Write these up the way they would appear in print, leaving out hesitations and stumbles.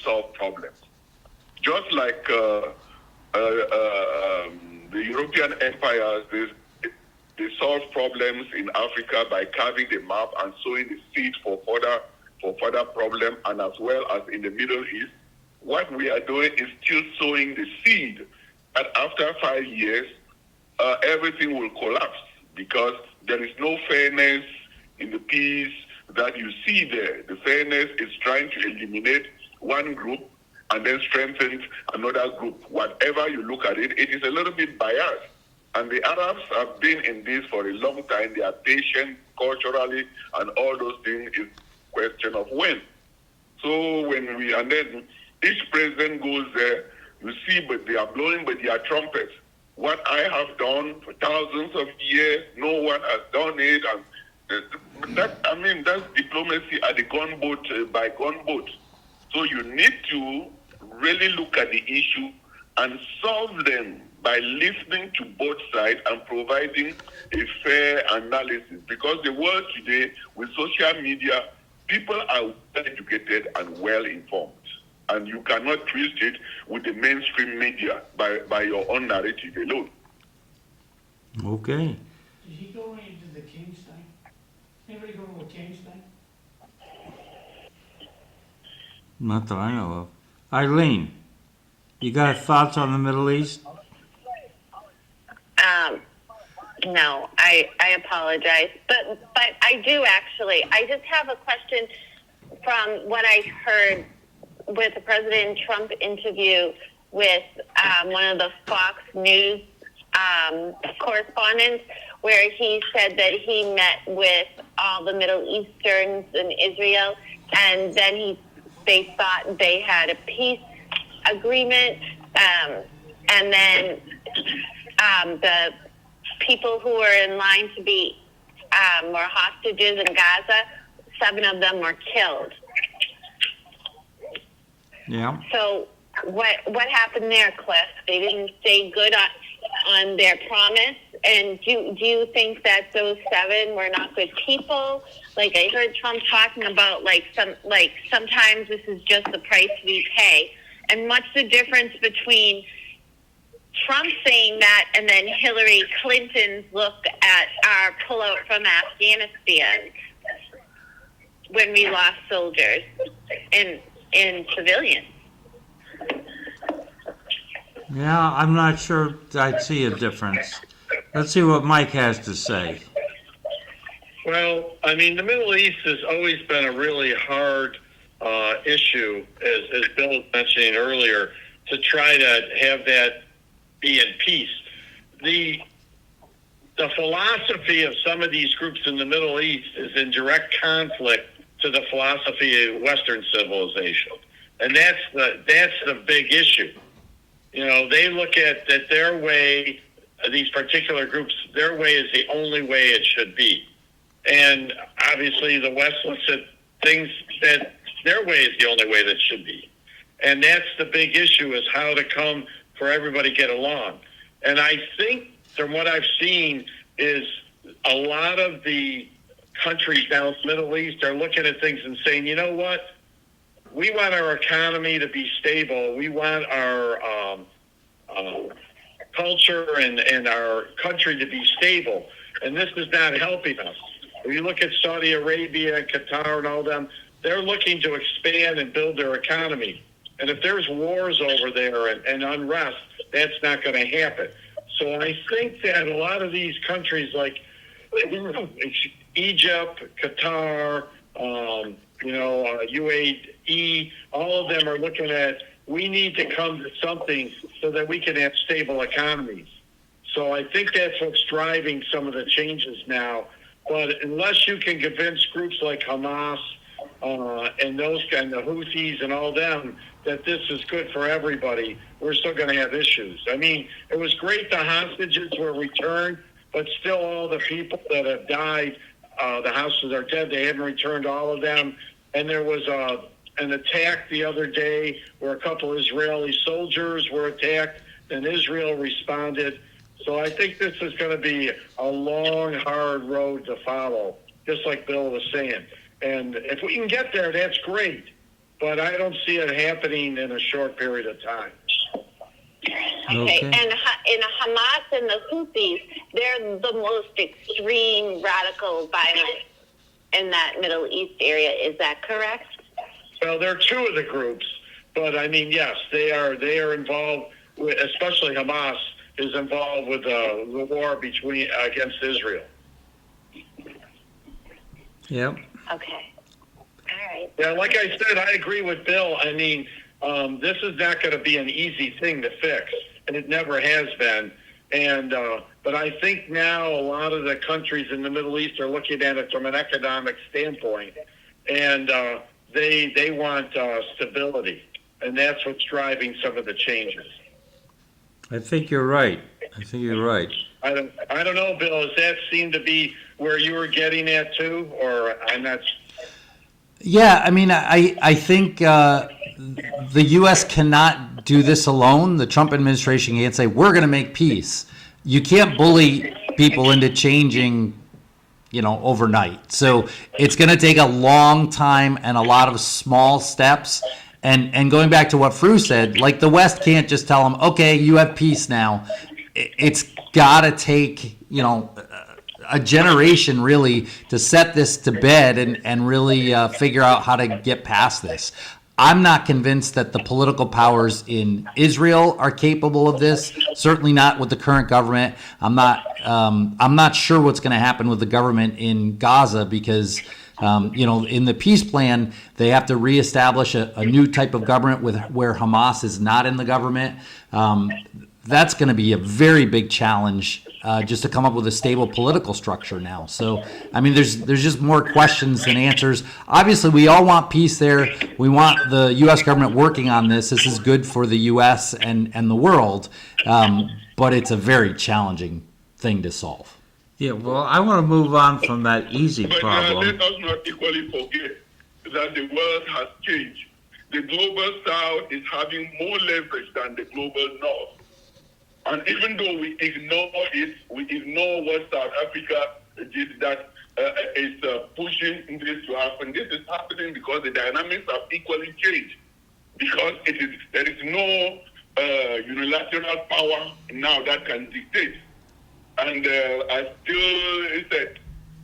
solve problems. Just like the European empires, they solve problems in Africa by carving the map and sowing the seed for further problem, and as well as in the Middle East. What we are doing is still sowing the seed, and after 5 years, everything will collapse because there is no fairness in the peace that you see there. The fairness is trying to eliminate one group and then strengthen another group. Whatever you look at it, it is a little bit biased. And the Arabs have been in this for a long time. They are patient culturally, and all those things is question of when. So and then each president goes there, you see, but they are blowing with their trumpets. What I have done for thousands of years, no one has done it. And that's diplomacy at the gunboat, by gunboat. So you need to really look at the issue and solve them by listening to both sides and providing a fair analysis. Because the world today, with social media, people are well educated and well informed. And you cannot twist it with the mainstream media by your own narrative alone. Okay. Did he go into the King's thing? Anybody go to a King's thing? Not that I know of. Eileen, you got thoughts on the Middle East? No, I apologize, but I do actually. I just have a question from what I heard with the President Trump interview with one of the Fox News correspondents, where he said that he met with all the Middle Easterns in Israel, and then they thought they had a peace agreement, and then the people who were in line to be were hostages in Gaza, 7 of them were killed. Yeah. So what happened there, Cliff? They didn't stay good on their promise. And do you think that those 7 were not good people? Like I heard Trump talking about sometimes this is just the price we pay. And what's the difference between Trump saying that and then Hillary Clinton's look at our pullout from Afghanistan when we lost soldiers in civilians? Yeah, I'm not sure I'd see a difference. Let's see what Mike has to say. Well, I mean, the Middle East has always been a really hard issue, as Bill was mentioning earlier, to try to have that be in peace. The philosophy of some of these groups in the Middle East is in direct conflict to the philosophy of Western civilization. And that's the big issue. You know, they look at that their way, these particular groups, their way is the only way it should be. And obviously the West looks at things that their way is the only way that should be. And that's the big issue, is how to come for everybody to get along. And I think from what I've seen is a lot of the countries now in the Middle East are looking at things and saying, you know what? We want our economy to be stable. We want our culture and our country to be stable. And this is not helping us. If you look at Saudi Arabia and Qatar and all them, they're looking to expand and build their economy. And if there's wars over there and unrest, that's not going to happen. So I think that a lot of these countries like Egypt, Qatar, UAE, all of them are looking at, we need to come to something so that we can have stable economies. So I think that's what's driving some of the changes now. But unless you can convince groups like Hamas and those kind of Houthis and all them that this is good for everybody, we're still going to have issues. I mean, it was great the hostages were returned, but still all the people that have died, the houses are dead. They haven't returned all of them. And there was an attack the other day where a couple Israeli soldiers were attacked, and Israel responded. So I think this is going to be a long, hard road to follow, just like Bill was saying. And if we can get there, that's great. but I don't see it happening in a short period of time. Okay. And in Hamas and the Houthis, they're the most extreme radical violence in that Middle East area. Is that correct? Well, there are two of the groups, but I mean, yes, they are involved with, especially Hamas is involved with the war against Israel. Yep. Okay. All right. Yeah, like I said, I agree with Bill. I mean, this is not going to be an easy thing to fix, and it never has been. And but I think now a lot of the countries in the Middle East are looking at it from an economic standpoint, and they want stability, and that's what's driving some of the changes. I think you're right. I don't know, Bill. Does that seem to be where you were getting at too, or I'm not? Yeah, I mean, I think the U.S. cannot do this alone. The Trump administration can't say, we're going to make peace. You can't bully people into changing, overnight. So it's going to take a long time and a lot of small steps. And going back to what Fru said, like the West can't just tell them, okay, you have peace now. It's got to take, a generation really to set this to bed and really figure out how to get past this. I'm not convinced that the political powers in Israel are capable of this. Certainly not with the current government. I'm not sure what's going to happen with the government in Gaza because, in the peace plan, they have to reestablish a new type of government where Hamas is not in the government. That's going to be a very big challenge just to come up with a stable political structure now. So, I mean, there's just more questions than answers. Obviously, we all want peace there. We want the U.S. government working on this. This is good for the U.S. and the world, but it's a very challenging thing to solve. Yeah, well, I want to move on from that easy problem. But let us not equally forget that the world has changed. The global south is having more leverage than the global north. And even though we ignore it, we ignore what South Africa did that is pushing this to happen. This is happening because the dynamics have equally changed. Because there is no unilateral power now that can dictate. And I still said,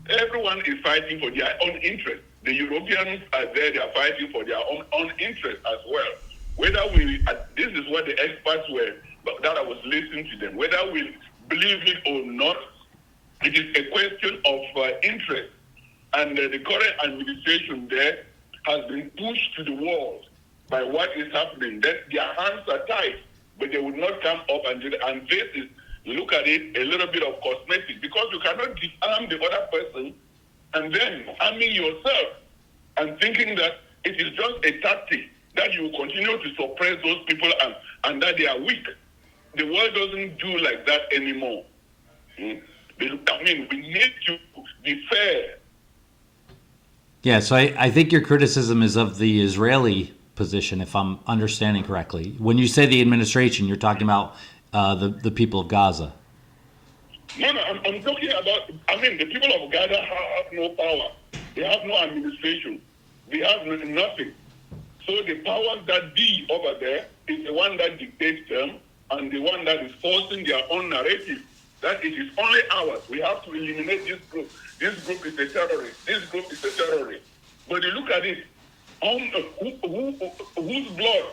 everyone is fighting for their own interest. The Europeans are there, they are fighting for their own interest as well. This is what the experts were, that I was listening to them. Whether we believe it or not, it is a question of interest. And the current administration there has been pushed to the wall by what is happening. That their hands are tied, but they would not come up and do that. And this is, look at it, a little bit of cosmetic, because you cannot disarm the other person and then arming yourself and thinking that it is just a tactic that you will continue to suppress those people and that they are weak. The world doesn't do like that anymore. I mean, we need to be fair. Yeah, so I think your criticism is of the Israeli position, if I'm understanding correctly. When you say the administration, you're talking about the people of Gaza. No, I'm talking about, the people of Gaza have no power. They have no administration. They have nothing. So the powers that be over there is the one that dictates them and the one that is forcing their own narrative. That it is only ours. We have to eliminate this group. This group is a terrorist. This group is a terrorist. But you look at it, whose blood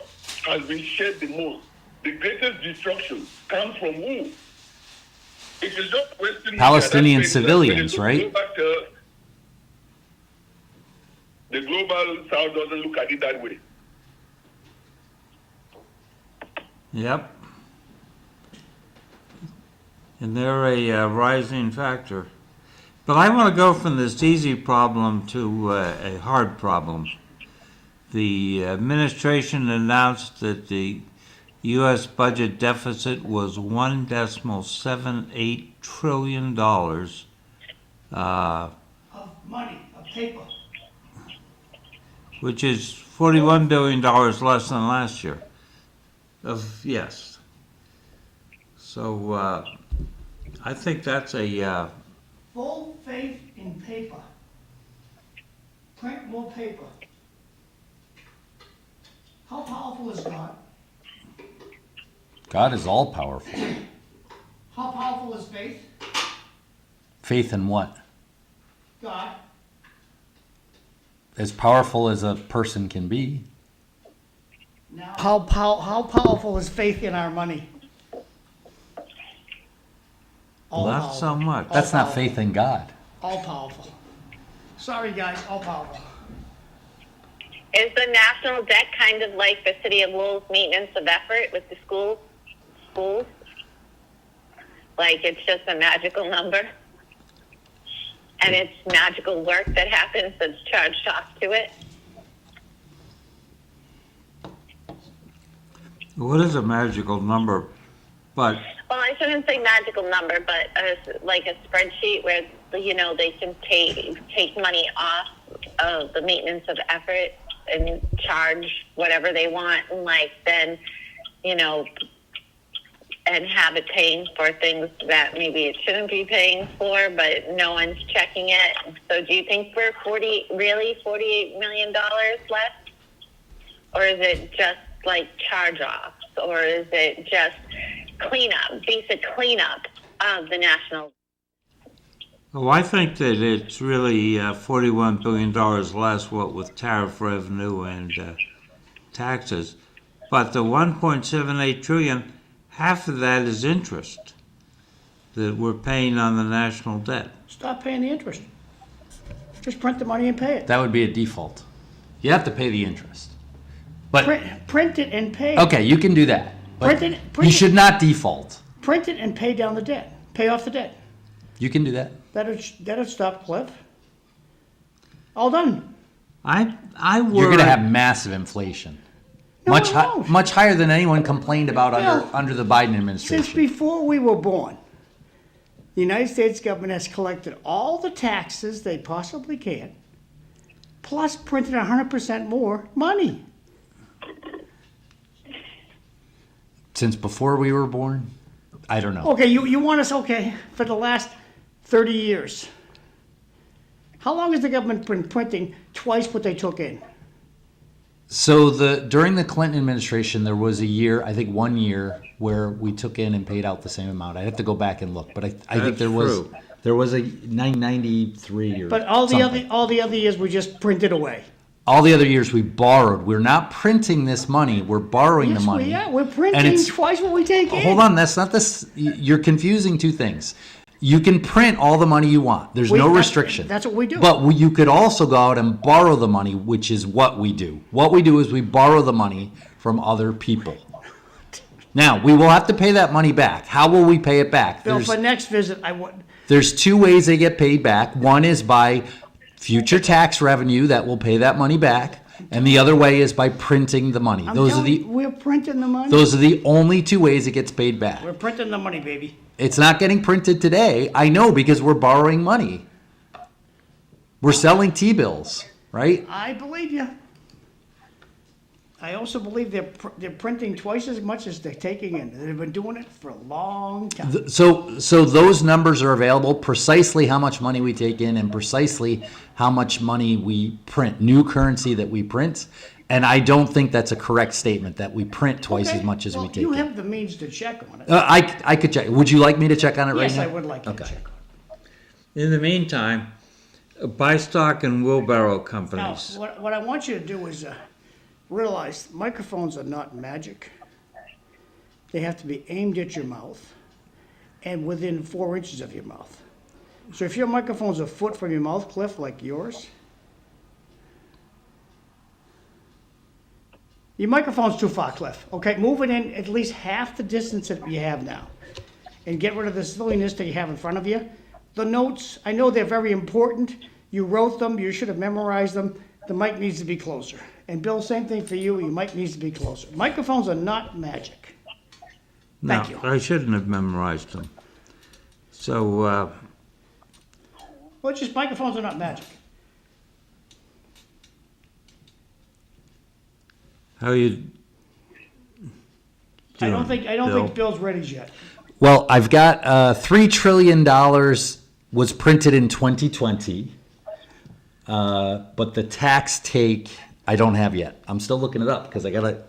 has been shed the most? The greatest destruction comes from who? It is just Western Palestinian civilians, right? The global South doesn't look at it that way. Yep. And they're a rising factor. But I want to go from this easy problem to a hard problem. The administration announced that the U.S. budget deficit was $1.78 trillion. Of money, of paper. Which is $41 billion less than last year. Yes. So I think that's a... Full faith in paper. Print more paper. powerful is God? God is all powerful. How powerful is faith? Faith in what? God. As powerful as a person can be. Now, how powerful is faith in our money? All Not powerful. so much. That's All not powerful. faith in God. All powerful. Sorry, guys, all powerful. Is the national debt kind of like the city of Lowell's maintenance of effort with the schools? Like it's just a magical number? And it's magical work that happens that's charged off to it? What is a magical number? But Well, I shouldn't say magical number, but like a spreadsheet where, they can take money off of the maintenance of effort and charge whatever they want, and then, and have it paying for things that maybe it shouldn't be paying for, but no one's checking it. So do you think we're $48 million left? Or is it just like charge-offs? Or is it just basic cleanup of the national? oh, I think that it's really $41 billion less, what with tariff revenue and taxes. But the $1.78 trillion, half of that is interest that we're paying on the national debt. Stop paying the interest. Just print the money and pay it. That would be a default. You have to pay the interest. But Print it and pay it. okay, you can do that. But Print you it. should not default. Print it and pay down the debt. Pay off the debt. You can do that. That'll stop Cliff. All done. I You're worry. going to have massive inflation. No, Much no. much higher than anyone complained about Well, under the Biden Since administration. before we were born, the United States government has collected all the taxes they possibly can, plus printed 100% more money. Since before we were born, I don't know. Okay, you want us, for the last 30 years. How long has the government been printing twice what they took in? So during the Clinton administration, there was a year, I think 1 year, where we took in and paid out the same amount. I'd have to go back and look, but I think That's true. there was a 993 or But all the something. other years we just printed away. All the other years we borrowed. We're not printing this money. We're borrowing the money. We're And printing it's- twice what we take in. Hold on, that's not this. You're confusing two things. You can print all the money you want. There's no restriction. That's what we do. But you could also go out and borrow the money, which is what we do. What we do is we borrow the money from other people. Now, we will have to pay that money back. How will we pay it back? Bill, for next visit, I would. There's two ways they get paid back. One is by future tax revenue that will pay that money back, and the other way is by printing the money. We're printing the money. Those are the only two ways it gets paid back. We're printing the money, baby. It's not getting printed today. I know, because we're borrowing money. We're selling T-bills, right? I believe you. I also believe they're printing twice as much as they're taking in. They've been doing it for a long time. So those numbers are available, precisely how much money we take in and precisely how much money we print, new currency that we print. And I don't think that's a correct statement, that we print twice Okay, as much as we well, take you in. have the means to check on it. I could check. Would you like me to check on it right Yes, now? I would like you to Okay. check on In the meantime, buy stock in wheelbarrow it. Now, companies. what I want you to do is realize microphones are not magic. They have to be aimed at your mouth and within 4 inches of your mouth. So if your microphone's a foot from your mouth, Cliff, like yours, your microphone's too far, Cliff. Okay, move it in at least half the distance that you have now. And get rid of the silliness that you have in front of you. The notes, I know they're very important. You wrote them, you should have memorized them. The mic needs to be closer. And Bill, same thing for you, your mic needs to be closer. Microphones are not magic. No, Thank you. I shouldn't have memorized them. So, Well, just microphones are not magic. how you I don't doing, think Bill's ready yet. Well, I've got $3 trillion was printed in 2020, but the tax take I don't have yet. I'm still looking it up because I gotta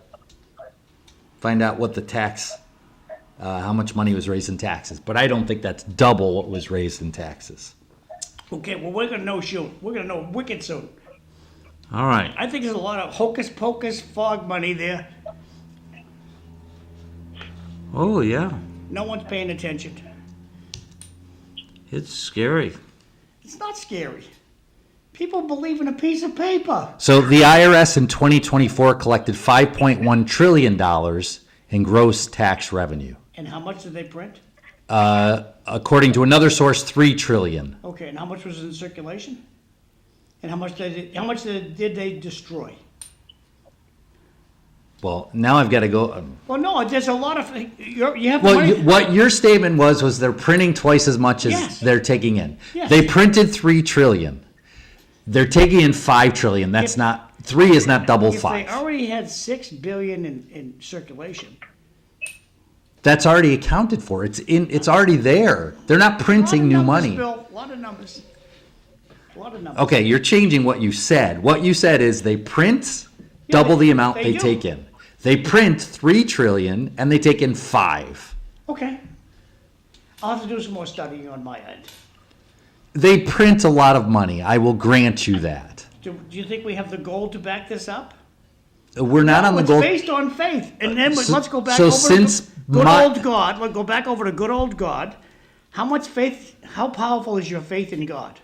find out what the tax, how much money was raised in taxes. But I don't think that's double what was raised in taxes. Okay, well, we're gonna know soon. We're gonna know wicked soon. All right. I think there's a lot of hocus pocus fog money there. Oh, yeah. No one's paying attention. It's scary. It's not scary. People believe in a piece of paper. So the IRS in 2024 collected $5.1 trillion in gross tax revenue. And how much did they print? According to another source, $3 trillion. Okay, and how much was in circulation? And how much did they destroy? Well, now I've got to go. Well, no, there's a lot of you have. Well, money. what your statement was they're printing twice as much as Yes. they're taking in. Yes. They printed $3 trillion. They're taking in $5 trillion. That's If- not 3 is not double If 5. they already had $6 billion in circulation, That's already accounted for. It's already there. They're not printing new money. Bill, a lot of numbers. A lot of numbers. Okay, you're changing what you said. What you said is they print double the amount they do. take in. They print $3 trillion and they take in 5. Okay. I'll have to do some more studying on my end. They print a lot of money. I will grant you that. Do you think we have the gold to back this up? We're not on the It's gold. based on faith. And then So- let's go back so over since to good my- old God. Let's go back over to good old God. How much faith, how powerful is your faith in God?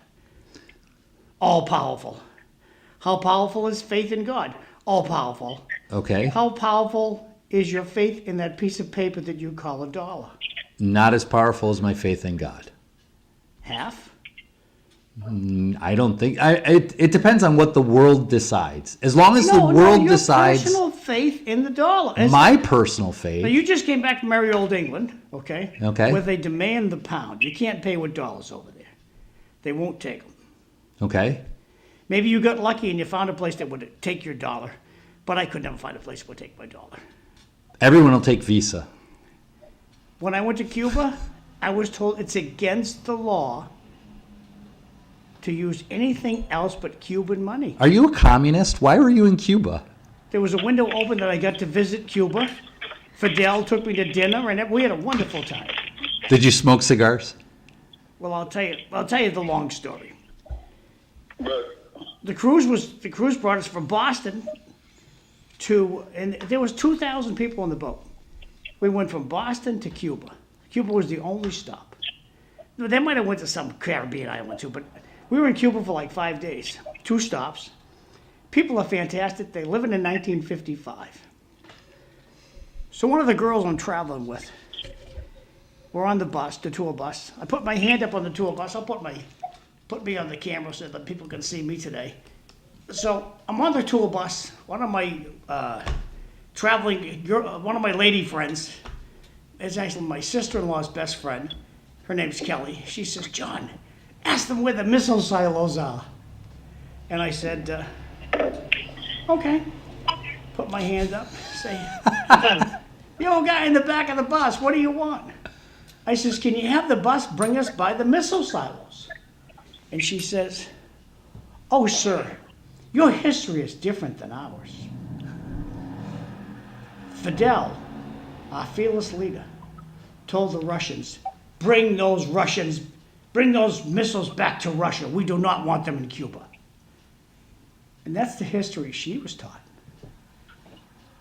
All powerful. How powerful is faith in God? All powerful. Okay. How powerful is your faith in that piece of paper that you call a dollar? Not as powerful as my faith in God. Half? I don't think. It depends on what the world decides. As long as the world your decides. personal faith in the dollar. My personal Now, faith. you just came back from merry old England, okay? Okay. Where they demand the pound. You can't pay with dollars over there. They won't take them. Okay. Maybe you got lucky and you found a place that would take your dollar, but I could never find a place that would take my dollar. Everyone will take Visa. When I went to Cuba, I was told it's against the law to use anything else but Cuban money. Are you a communist? Why were you in Cuba? There was a window open that I got to visit Cuba. Fidel took me to dinner, and we had a wonderful time. Did you smoke cigars? Well, I'll tell you the long story. But The cruise brought us from Boston and there was 2,000 people on the boat. We went from Boston to Cuba. Cuba was the only stop. They might have went to some Caribbean island too, but we were in Cuba for like 5 days, 2 stops. People are fantastic. They live in 1955. So one of the girls I'm traveling with, we're on the bus, the tour bus. I put my hand up on the tour bus. I'll put me on the camera so that people can see me today. So I'm on the tour bus. One of my one of my lady friends is actually my sister-in-law's best friend. Her name's Kelly. She says, "John, ask them where the missile silos are." And I said, "Okay." Put my hand up. Say, "You old guy in the back of the bus, what do you want?" I says, "Can you have the bus bring us by the missile silos?" And she says, "Oh, sir, your history is different than ours." Fidel, our fearless leader, told the Russians, bring those missiles back to Russia. We do not want them in Cuba." And that's the history she was taught.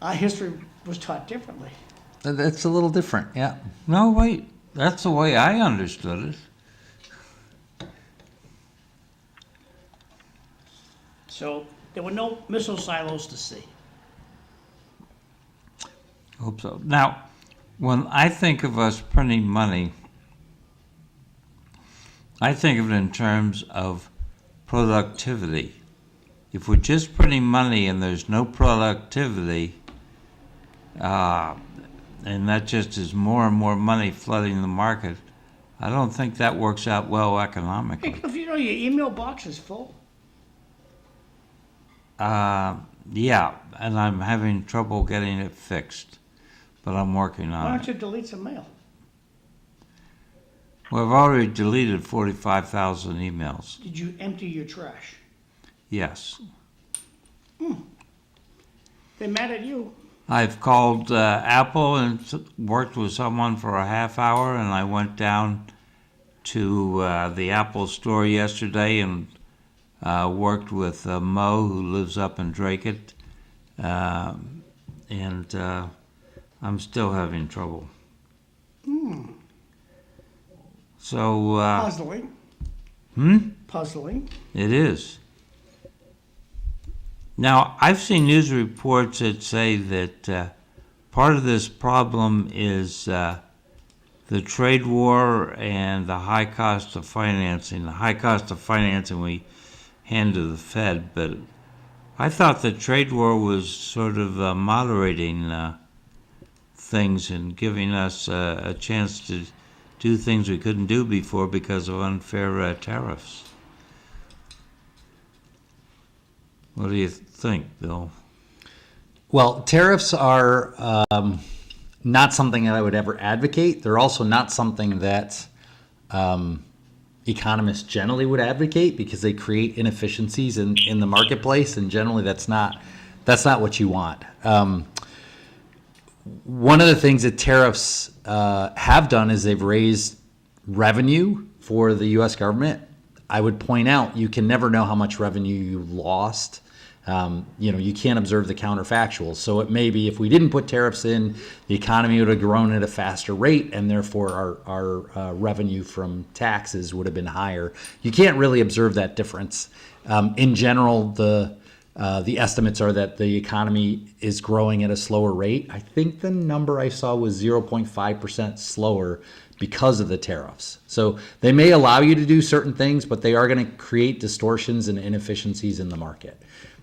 Our history was taught differently. That's a little different, yeah. No, wait. That's the way I understood it. So there were no missile silos to see. Hope so. Now, when I think of us printing money, I think of it in terms of productivity. If we're just printing money and there's no productivity, and that just is more and more money flooding the market, I don't think that works out well economically. If you know your email box is full. Yeah, and I'm having trouble getting it fixed, but I'm working Why on don't it. you delete some mail? Well, I've already deleted 45,000 emails. Did you empty your trash? Yes. They're mad at you. I've called Apple and worked with someone for a half hour, and I went down to the Apple store yesterday and worked with Mo, who lives up in Dracut, and I'm still having trouble. So Puzzling. Puzzling. it is. Now, I've seen news reports that say that part of this problem is the trade war and the high cost of financing. The high cost of financing we hand to the Fed, but I thought the trade war was sort of moderating things and giving us a chance to do things we couldn't do before because of unfair tariffs. What do you think, Bill? Well, tariffs are not something that I would ever advocate. They're also not something that economists generally would advocate because they create inefficiencies in the marketplace, and generally that's not what you want. One of the things that tariffs have done is they've raised revenue for the U.S. government. I would point out you can never know how much revenue you lost. You can't observe the counterfactuals. So it may be if we didn't put tariffs in, the economy would have grown at a faster rate, and therefore our revenue from taxes would have been higher. You can't really observe that difference. In general, the estimates are that the economy is growing at a slower rate. I think the number I saw was 0.5% slower because of the tariffs. So they may allow you to do certain things, but they are going to create distortions and inefficiencies in the market.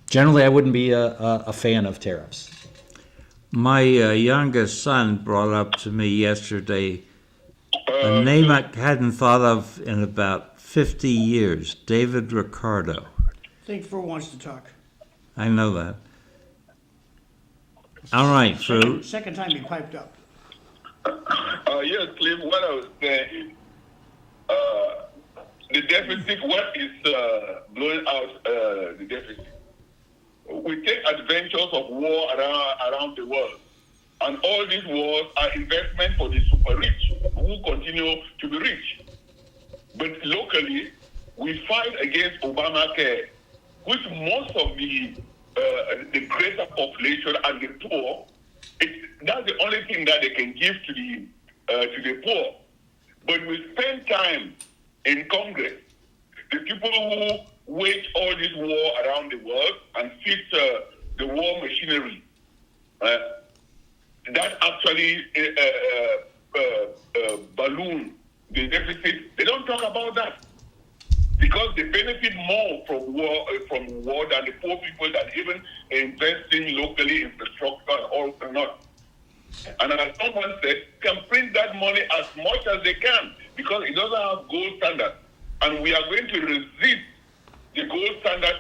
Generally, I wouldn't be a fan of tariffs. My youngest son brought up to me yesterday a name I hadn't thought of in about 50 years, David Ricardo. I think Fru wants to talk. I know that. All right, Fru. Second time you piped up. Yes, Cliff, what I was saying is the deficit, what is blowing out the deficit? We take adventures of war around the world, and all these wars are investment for the super rich who continue to be rich. But locally, we fight against Obamacare, which most of the greater population and the poor, that's the only thing that they can give to the poor. But we spend time in Congress, the people who wage all this war around the world and fix the war machinery, that actually balloon the deficit. They don't talk about that because they benefit more from war than the poor people that even investing locally in infrastructure and all not. And as someone said, can print that money as much as they can because it doesn't have gold standard. And we are going to resist the gold standard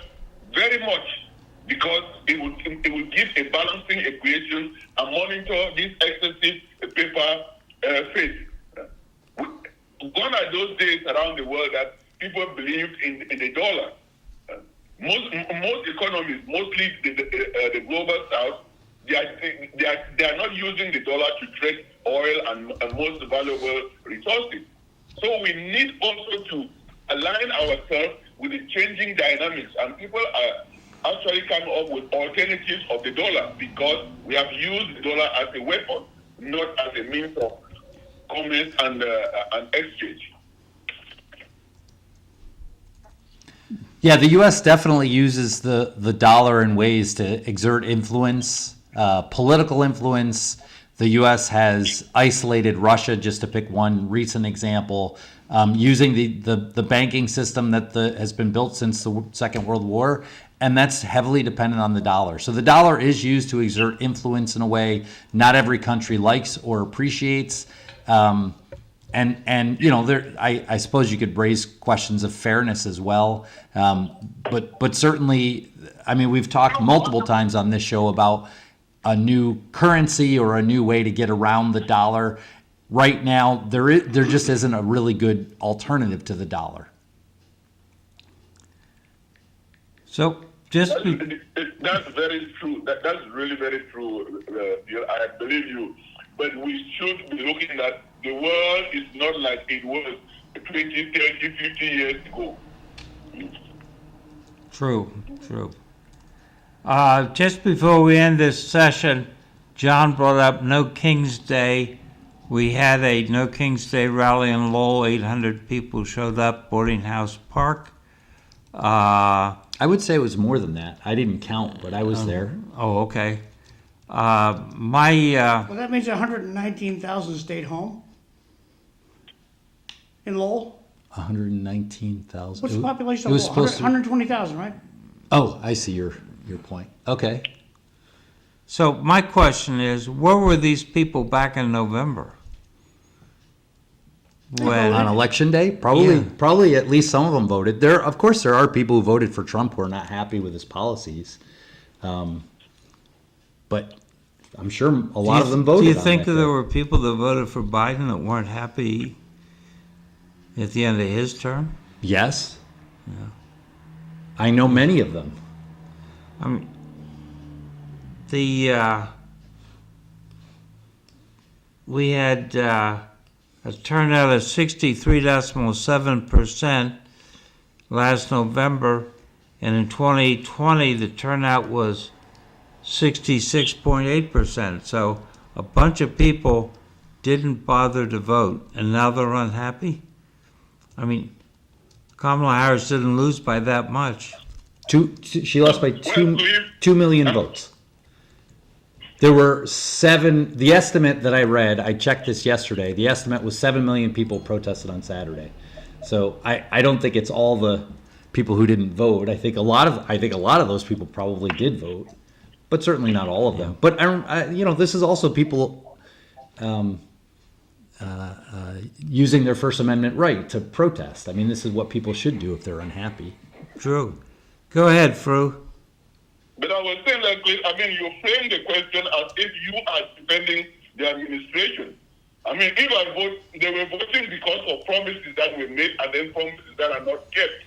very much because it will give a balancing equation and monitor this excessive paper faith. Gone are those days around the world that people believed in the dollar. Most economies, mostly the global south, they are not using the dollar to trade oil and most valuable resources. So we need also to align ourselves with the changing dynamics, and people are actually coming up with alternatives of the dollar because we have used the dollar as a weapon, not as a means of commerce and exchange. Yeah, the U.S. definitely uses the dollar in ways to exert influence, political influence. The U.S. has isolated Russia, just to pick one recent example, using the banking system that has been built since the Second World War, and that's heavily dependent on the dollar. So the dollar is used to exert influence in a way not every country likes or appreciates. And I suppose you could raise questions of fairness as well. But certainly, I mean, we've talked multiple times on this show about a new currency or a new way to get around the dollar. Right now, there just isn't a really good alternative to the dollar. So just be, That's very true. That's really very true. I believe you. But we should be looking at the world is not like it was 20, 30, 50 years ago. true. Just before we end this session, John brought up No King's Day. We had a No King's Day rally in Lowell. 800 people showed up, Boarding House Park. I would say it was more than that. I didn't count, but I was there. Oh, okay. Well, that means 119,000 stayed home in Lowell. 119,000. What's the population It of was Lowell? supposed to. 120,000, right? Oh, I see your point. Okay. So my question is, where were these people back in November? When On election day, Yeah. probably at least some of them voted. Of course, there are people who voted for Trump who are not happy with his policies, but I'm sure a lot of them voted. Do you on think that there day. were people that voted for Biden that weren't happy at the end of his term? Yes. I know many of them. I mean, we had a turnout of 63.7% last November, and in 2020 the turnout was 66.8%. So a bunch of people didn't bother to vote, and now they're unhappy. I mean, Kamala Harris didn't lose by that much. She lost by 2 million votes. There were the estimate that I read, I checked this yesterday, the estimate was 7 million people protested on Saturday. So I don't think it's all the people who didn't vote. I think a lot of those people probably did vote, but certainly not all of them. But this is also people using their First Amendment right to protest. I mean, this is what people should do if they're unhappy. True. Go ahead, Fru. But I was saying that, you frame the question as if you are defending the administration. I mean, if I vote, they were voting because of promises that were made and then promises that are not kept.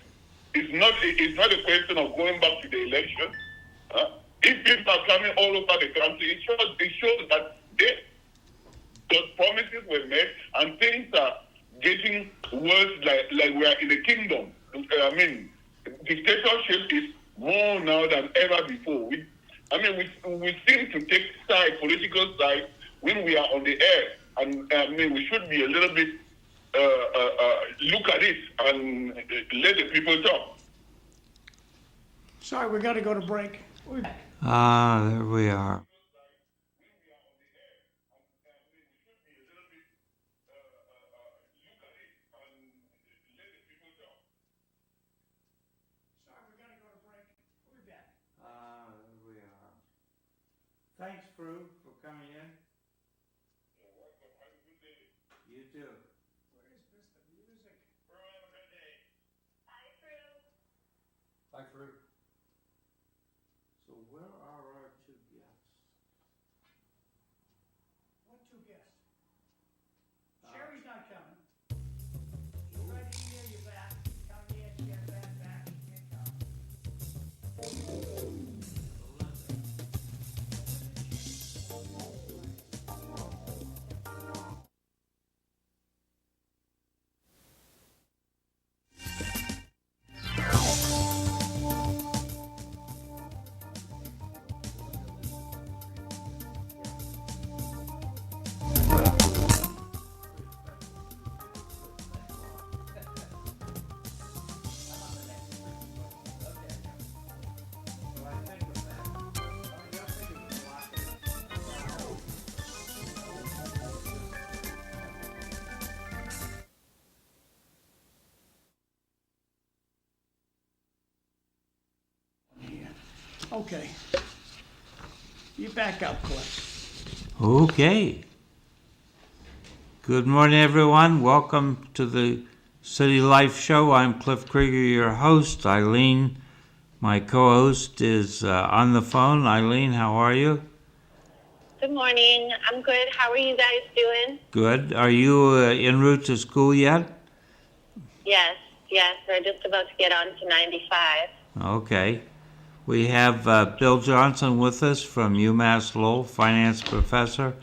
It's not a question of going back to the election. If people are coming all over the country, it shows that those promises were made and things are getting worse, like we are in a kingdom. Dictatorship is more now than ever before. We seem to take political sides when we are on the air, and we should be a little bit look at it and let the people talk. Sorry, we got to go to break. We're back. There we are. Thanks, Fru, for coming in. You too. Where is Mr. Music? Bye, Fru. So where are our two guests? What two guests? Sherry's not coming. She tried to email you back. Come here, she got back. She can't come. Okay. You back up, Cliff. Okay. Good morning, everyone. Welcome to the City Life Show. I'm Cliff Krieger, your host. Eileen, my co-host, is on the phone. Eileen, how are you? Good morning. I'm good. How are you guys doing? Good. Are you en route to school yet? Yes. We're just about to get on to 95. Okay. We have Bill Johnson with us from UMass Lowell, finance professor.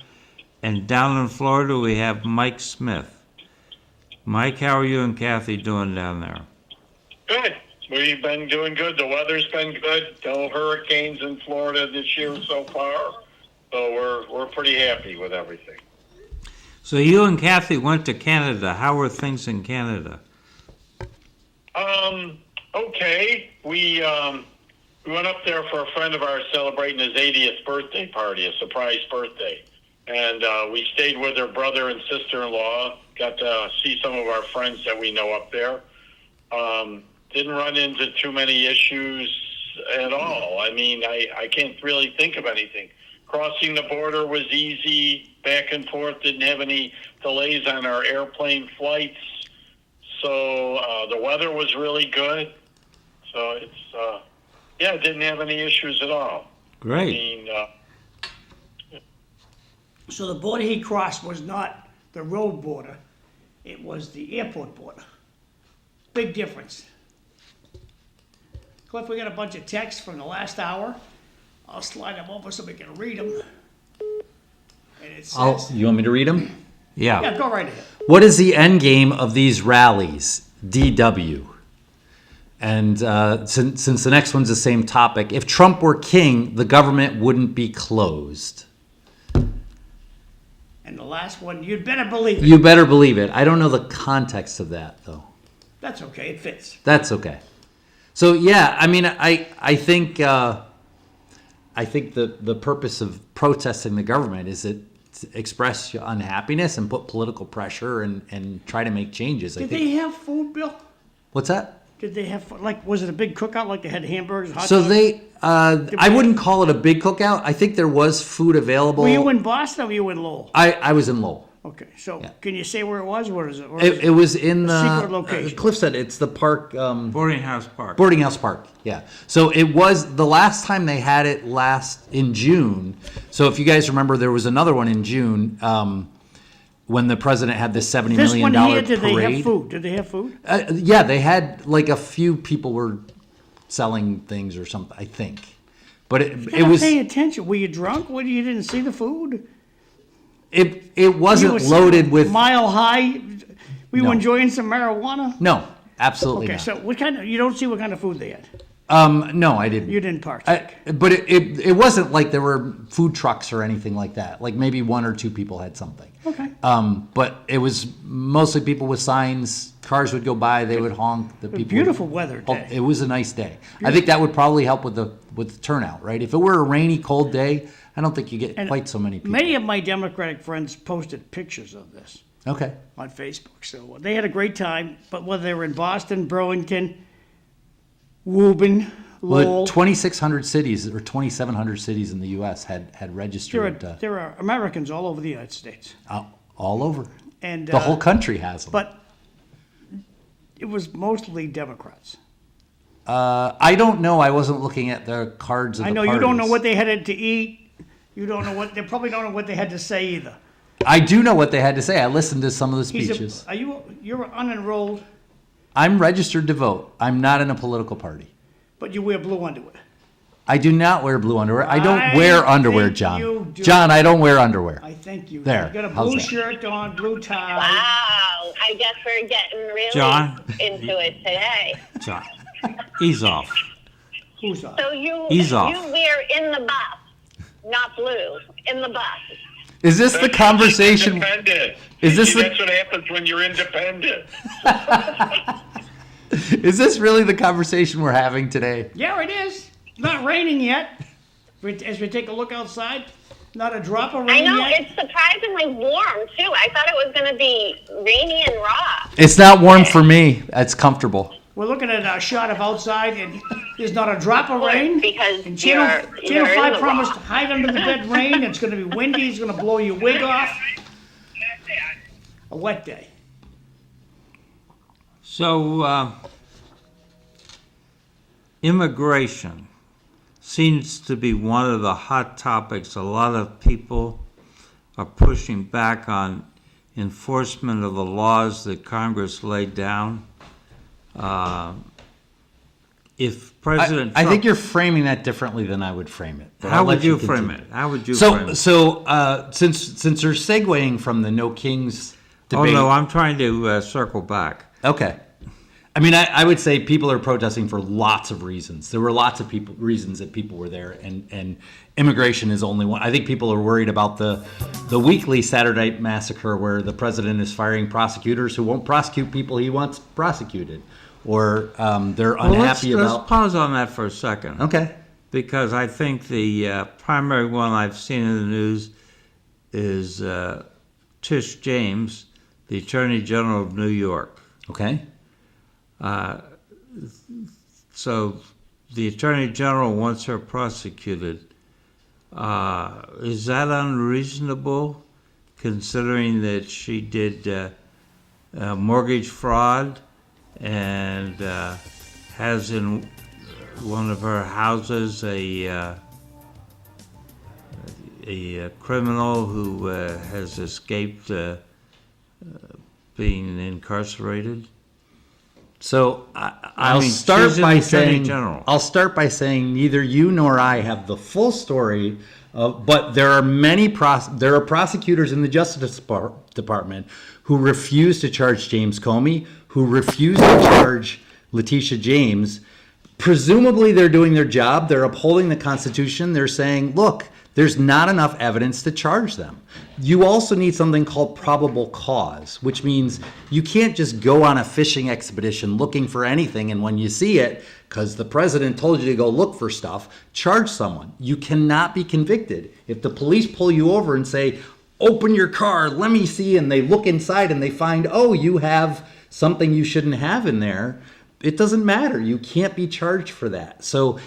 And down in Florida, we have Mike Smith. Mike, how are you and Kathy doing down there? Good. We've been doing good. The weather's been good. No hurricanes in Florida this year so far. So we're pretty happy with everything. So you and Kathy went to Canada. How were things in Canada? Okay. We went up there for a friend of ours celebrating his 80th birthday party, a surprise birthday. And we stayed with her brother and sister-in-law, got to see some of our friends that we know up there. Didn't run into too many issues at all. I mean, I can't really think of anything. Crossing the border was easy, back and forth, didn't have any delays on our airplane flights. So the weather was really good. So it's, didn't have any issues at all. Great. I mean, So the border he crossed was not the road border, it was the airport border. Big difference. Cliff, we got a bunch of texts from the last hour. I'll slide them over so we can read them. And it says, You want me to read them? yeah, go right ahead. What is the end game of these rallies? DW. And since the next one's the same topic, if Trump were king, the government wouldn't be closed. And the last one, you'd better believe it. You better believe it. I don't know the context of that, though. That's okay, it fits. That's okay. So yeah, I mean, I think the purpose of protesting the government is to express your unhappiness and put political pressure and try to make changes. Did they have food, Bill? What's that? Did they have, like, was it a big cookout, like they had hamburgers, hot So dogs? they, I wouldn't call it a big cookout. I think there was food available. Were you in Boston or were you in Lowell? I was in Lowell. Okay, so Yeah. can you say where it was? Where is it? It was in the secret location. Cliff said it's the park. Boarding House Park. Boarding House Park, yeah. So it was the last time they had it in June. So if you guys remember, there was another one in June when the president had this $70 This million one here, parade. did they have food? Did they have food? Yeah, they had like a few people were selling things or something, I think. But it was Pay attention. Were you drunk? What, you didn't see the food? it wasn't loaded with Mile High. Were you No. enjoying some marijuana? no, absolutely Okay, not. so what kind of? You don't see what kind of food they had. No, I didn't. You didn't partake. But it wasn't like there were food trucks or anything like that. Like maybe one or two people had something. Okay. But it was mostly people with signs. Cars would go by. They would honk. The people. Beautiful weather day. It was a nice day. I think that would probably help with the turnout, right? If it were a rainy, cold day, I don't think you get quite so many people. Many of my Democratic friends posted pictures of this Okay. on Facebook, so they had a great time. But whether they were in Boston, Burlington, Woburn, Well, Lowell, 2,600 cities or 2,700 cities in the U.S. had registered there are Americans all over the United States, all over. and The whole country has them. But it was mostly Democrats. I don't know. I wasn't looking at the cards of I the know you don't know parties. what they had to eat. You don't know what they probably don't know what they had to say either. I do know what they had to say. I listened to some of the speeches. You're unenrolled, I'm registered to vote. I'm not in a political party. but you wear blue underwear. I do not wear blue underwear. I don't I wear underwear, think John. you do. John, I don't wear underwear. I think you There. You got a How's blue that? shirt on, blue tie. Wow, I guess we're getting really John? into it today. John, ease off. Who's on? So you Ease off. wear in the bus, not blue, in the bus. Is this the conversation? Independent. Is this the- That's what happens when you're independent. Is this really the conversation we're having today? Yeah, it is. Not raining yet. As we take a look outside, not a drop of I rain know, yet. it's surprisingly warm, too. I thought it was going to be rainy and raw. It's not warm for me. It's comfortable. We're looking at a shot of outside, and there's not a drop of rain. Because And you're Channel in 5 the promised raw. to hide under the bed rain. It's going to be windy. It's going to blow your wig off. A wet day. So, immigration seems to be one of the hot topics. A lot of people are pushing back on enforcement of the laws that Congress laid down. if President I Trump, think you're framing that differently than I would frame it. But how I'll let would you frame continue. it? How would you frame it? Since you're segueing from the No Kings Oh, debate. no, I'm trying to circle back. Okay. I mean, I would say people are protesting for lots of reasons. There were lots of reasons that people were there, and immigration is only one. I think people are worried about the weekly Saturday Night Massacre where the president is firing prosecutors who won't prosecute people he wants prosecuted, or they're unhappy let's about. pause on that for a second. Okay. Because I think the primary one I've seen in the news is Tish James, the Attorney General of New York. Okay. So the Attorney General wants her prosecuted. Is that unreasonable, considering that she did mortgage fraud and has in one of her houses a criminal who has escaped being incarcerated? So I'll mean, start she's an by attorney saying general. I'll start by saying neither you nor I have the full story, but there are there are prosecutors in the Justice Department who refuse to charge James Comey, who refuse to charge Letitia James. Presumably, they're doing their job. They're upholding the Constitution. They're saying, look, there's not enough evidence to charge them. You also need something called probable cause, which means you can't just go on a fishing expedition looking for anything, and when you see it, because the president told you to go look for stuff, charge someone. You cannot be convicted. If the police pull you over and say, open your car, let me see, and they look inside and they find, oh, you have something you shouldn't have in there, it doesn't matter. You can't be charged for that. So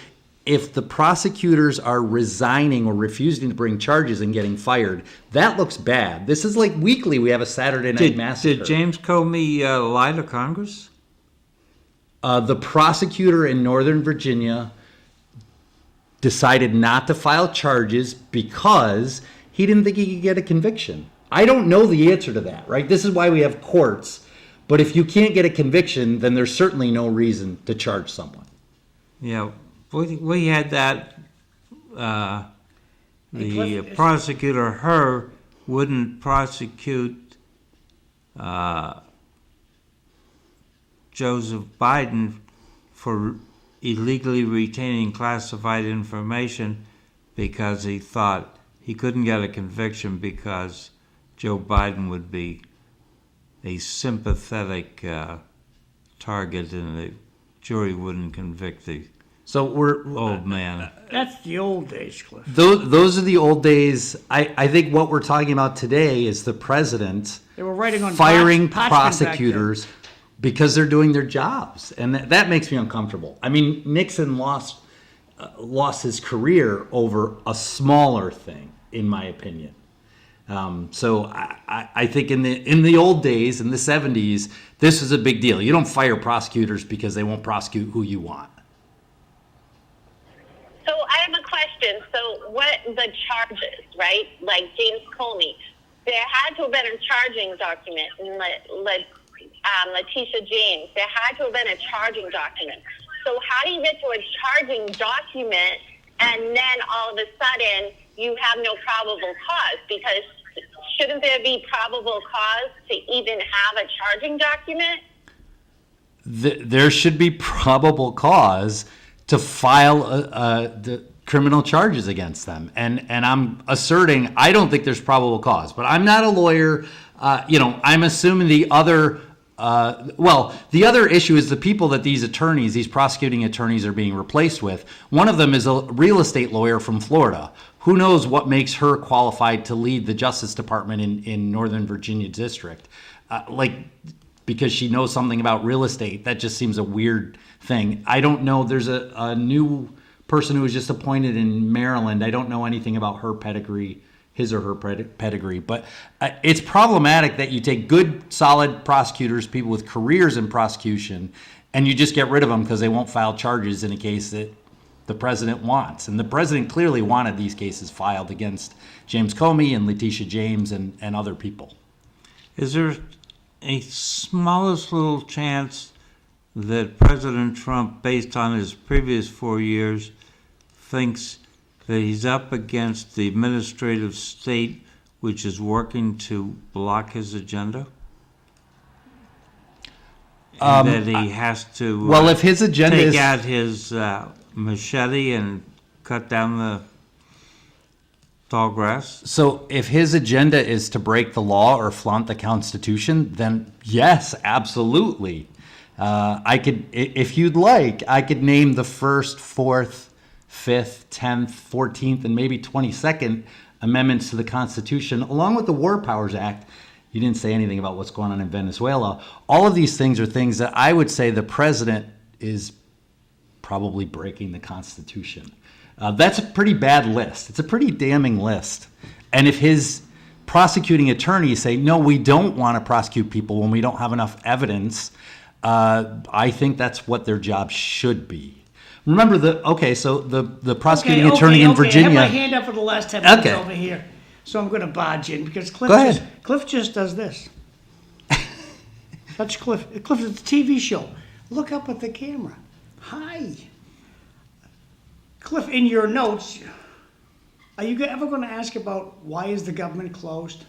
if the prosecutors are resigning or refusing to bring charges and getting fired, that looks bad. This is like weekly we have a Saturday Night Massacre. Did James Comey lie to Congress? The prosecutor in Northern Virginia decided not to file charges because he didn't think he could get a conviction. I don't know the answer to that, right? This is why we have courts. But if you can't get a conviction, then there's certainly no reason to charge someone. Yeah, we had that. The prosecutor, her, wouldn't prosecute Joseph Biden for illegally retaining classified information because he thought he couldn't get a conviction because Joe Biden would be a sympathetic target and the jury wouldn't convict the old man. That's the old days, Cliff. Those are the old days. I think what we're talking about today is the president They were writing on firing Potchman prosecutors because they're doing their jobs, and that makes me uncomfortable. I mean, Nixon lost his career over a smaller thing, in my opinion. So I think in the old days, in the 70s, this was a big deal. You don't fire prosecutors because they won't prosecute who you want. So I have a question. So what the charges, right? Like James Comey, there had to have been a charging document. Letitia James, there had to have been a charging document. So how do you get to a charging document and then all of a sudden you have no probable cause? Because shouldn't there be probable cause to even have a charging document? There should be probable cause to file the criminal charges against them. And I'm asserting I don't think there's probable cause. But I'm not a lawyer. I'm assuming the other issue is the people that these prosecuting attorneys are being replaced with. One of them is a real estate lawyer from Florida. Who knows what makes her qualified to lead the Justice Department in Northern Virginia District? Because she knows something about real estate. That just seems a weird thing. I don't know. There's a new person who was just appointed in Maryland. I don't know anything about her pedigree, his or her pedigree. But it's problematic that you take good, solid prosecutors, people with careers in prosecution, and you just get rid of them because they won't file charges in a case that the president wants. And the president clearly wanted these cases filed against James Comey and Letitia James and other people. Is there a smallest little chance that President Trump, based on his previous 4 years, thinks that he's up against the administrative state which is working to block his agenda? And that he has to Well, if his agenda take is out his machete and cut down the tall grass? so, if his agenda is to break the law or flaunt the Constitution, then yes, absolutely. I could, if you'd like, I could name the first, fourth, fifth, 10th, 14th, and maybe 22nd amendments to the Constitution, along with the War Powers Act. You didn't say anything about what's going on in Venezuela. All of these things are things that I would say the president is probably breaking the Constitution. That's a pretty bad list. It's a pretty damning list. And if his prosecuting attorneys say, no, we don't want to prosecute people when we don't have enough evidence, I think that's what their job should be. Remember so the prosecuting attorney in Virginia. I have my hand up for the last 10 minutes Okay. over here. So I'm going to barge in because Go ahead. Cliff just does this. That's Cliff. Cliff, it's a TV show. Look up at the camera. Hi. Cliff, in your notes, are you ever going to ask about why is the government closed?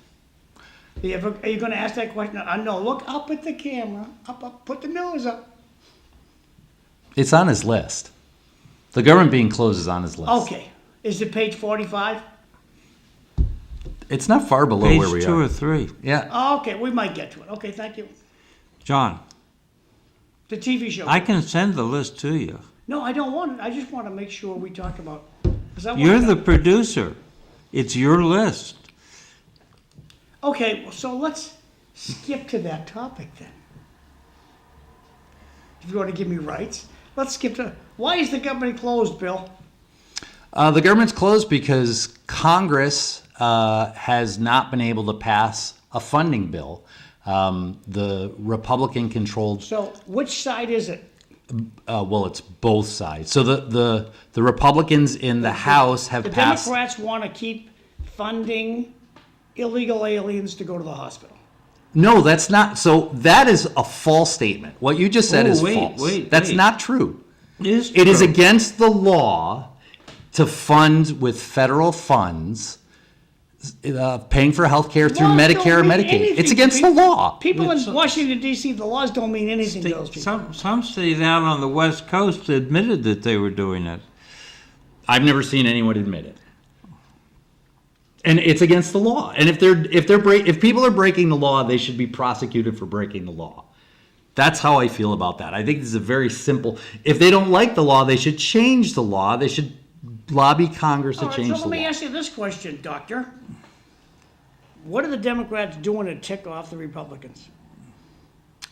Are you going to ask that question? No, look up at the camera. Up, put the nose up. It's on his list. The government being closed is on his list. Okay. Is it page 45? It's not far below Page where we 2 are. or 3. Yeah. Oh, okay, we might get to it. Okay, thank you. John, The TV show. I can send the list to you. No, I don't want it. I just want to make sure we talk about. 'Cause I want You're to- the producer. It's your list. Okay, well, so let's skip to that topic then. If you want to give me rights, let's skip to. Why is the government closed, Bill? The government's closed because Congress has not been able to pass a funding bill. The Republican-controlled, So, which side is it? well, it's both sides. So the Republicans in the House have The passed. Democrats want to keep funding illegal aliens to go to the hospital. No, that's not. So that is a false statement. What you just said Oh, is wait, false. wait, That's wait. not true. It is It is true. against the law to fund with federal funds paying for health care through Laws don't Medicare or mean Medicaid. anything It's to against the people. law. People in It's- Washington, D.C., the laws don't mean anything to those people. Some state out on the West Coast admitted that they were doing it. I've never seen anyone admit it. And it's against the law. And if people are breaking the law, they should be prosecuted for breaking the law. That's how I feel about that. I think this is a very simple. If they don't like the law, they should change the law. They should lobby Congress to All right, change so the let me law. ask you this question, Doctor. What are the Democrats doing to tick off the Republicans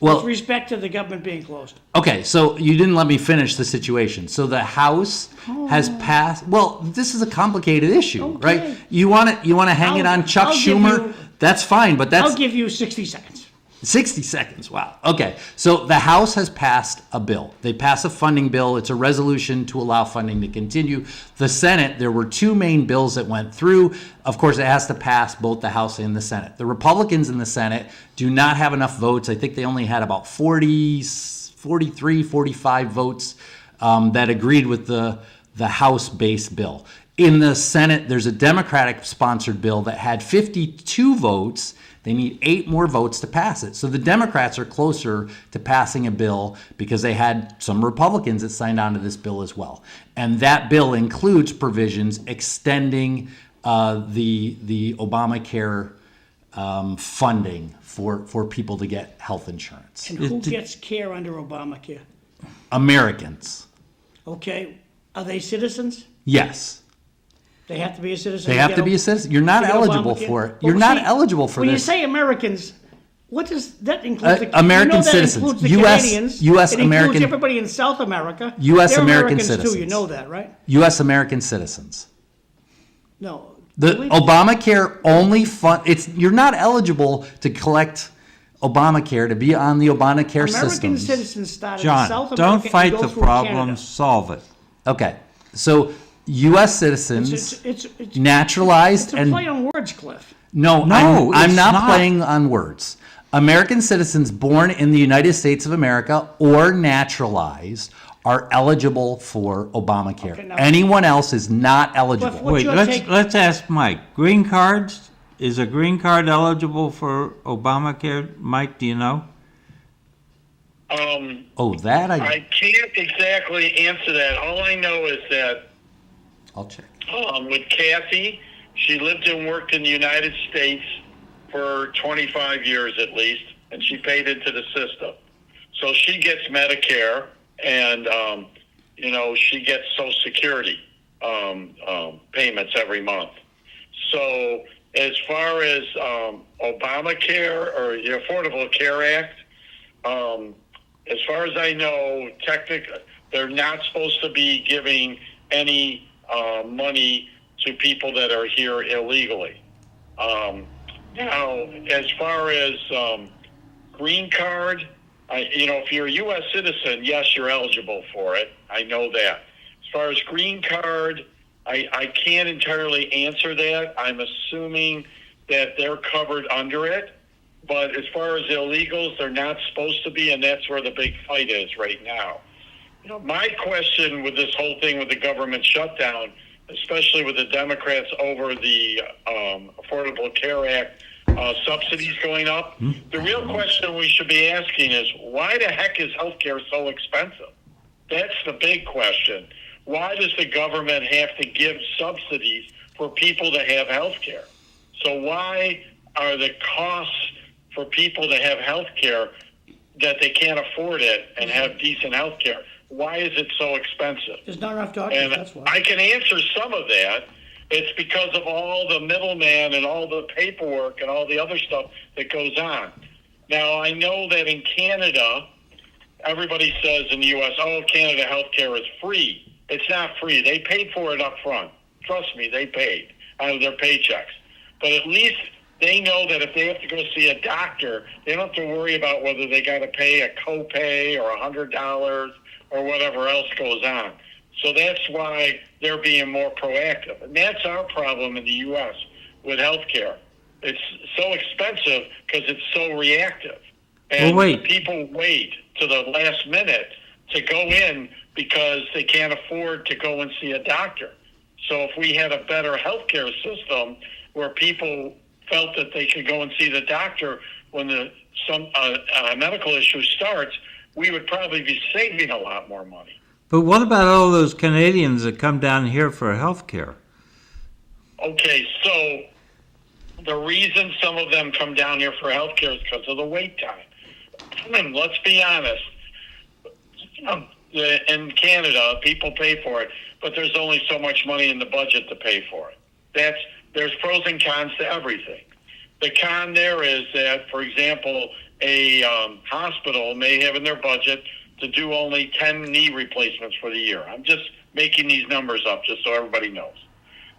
with Well, respect to the government being closed? okay, so you didn't let me finish the situation. So the House has passed. Well, this is a complicated issue, Okay. right? You want to hang it on Chuck I'll give Schumer? you- That's fine, but that's I'll give you 60 seconds. 60 seconds. Wow. Okay. So the House has passed a bill. They passed a funding bill. It's a resolution to allow funding to continue. The Senate, there were two main bills that went through. Of course, it has to pass both the House and the Senate. The Republicans in the Senate do not have enough votes. I think they only had about 43, 45 votes that agreed with the House-based bill. In the Senate, there's a Democratic-sponsored bill that had 52 votes. They need 8 more votes to pass it. So the Democrats are closer to passing a bill because they had some Republicans that signed on to this bill as well. And that bill includes provisions extending the Obamacare funding for people to get health insurance. And who gets care under Obamacare? Americans, Okay, are they citizens? yes. They have to be a citizen. They have to be a citizen. You're not get eligible Obamacare? for it. Well, You're not see, eligible for when this. you say Americans, what does that include? American that citizens. includes the US Canadians. US It American- includes everybody in South America. US They're American Americans too. You citizens. know that, right? U.S. American citizens. No. The Believe- Obamacare only fund. You're not eligible to collect Obamacare to be on the Obamacare American system. citizens started in John, South America. don't and fight go the through problem, Canada. solve it. Okay, so U.S. citizens It's naturalized it's a and play on words, Cliff. no, No, I'm it's not not. playing on words. American citizens born in the United States of America or naturalized are eligible for Obamacare. Okay, now- Anyone else is not eligible. Cliff, what's Wait, your let's take? let's ask Mike. Green cards? Is a green card eligible for Obamacare? Mike, do you know? Oh, that I can't exactly answer that. All I know is that I'll check. with Kathy, she lived and worked in the United States for 25 years at least, and she paid into the system. So she gets Medicare, and she gets Social Security payments every month. So as far as Obamacare or the Affordable Care Act, as far as I know, technically they're not supposed to be giving any money to people that are here illegally. Now, as far as green card, if you're a U.S. citizen, yes, you're eligible for it. I know that. As far as green card, I can't entirely answer that. I'm assuming that they're covered under it. But as far as illegals, they're not supposed to be, and that's where the big fight is right now. My question with this whole thing with the government shutdown, especially with the Democrats over the Affordable Care Act subsidies going up, the real question we should be asking is, why the heck is healthcare so expensive? That's the big question. Why does the government have to give subsidies for people to have healthcare? So why are the costs for people to have health care that they can't afford it and have decent health care? Why is it so expensive? There's not enough doctors, And that's why. I can answer some of that. It's because of all the middleman and all the paperwork and all the other stuff that goes on. Now, I know that in Canada, everybody says in the U.S., Canada health care is free. It's not free. They paid for it up front. Trust me, they paid out of their paychecks. But at least they know that if they have to go see a doctor, they don't have to worry about whether they got to pay a copay or $100 or whatever else goes on. So that's why they're being more proactive. And that's our problem in the U.S. with healthcare. It's so expensive because it's so reactive. And people wait to the last minute to go in because they can't afford to go and see a doctor. So if we had a better healthcare system where people felt that they could go and see the doctor when some medical issue starts, we would probably be saving a lot more money. But what about all those Canadians that come down here for health care? Okay, so the reason some of them come down here for health care is because of the wait time. Let's be honest. In Canada, people pay for it, but there's only so much money in the budget to pay for it. There's pros and cons to everything. The con there is that, for example, a hospital may have in their budget to do only 10 knee replacements for the year. I'm just making these numbers up just so everybody knows.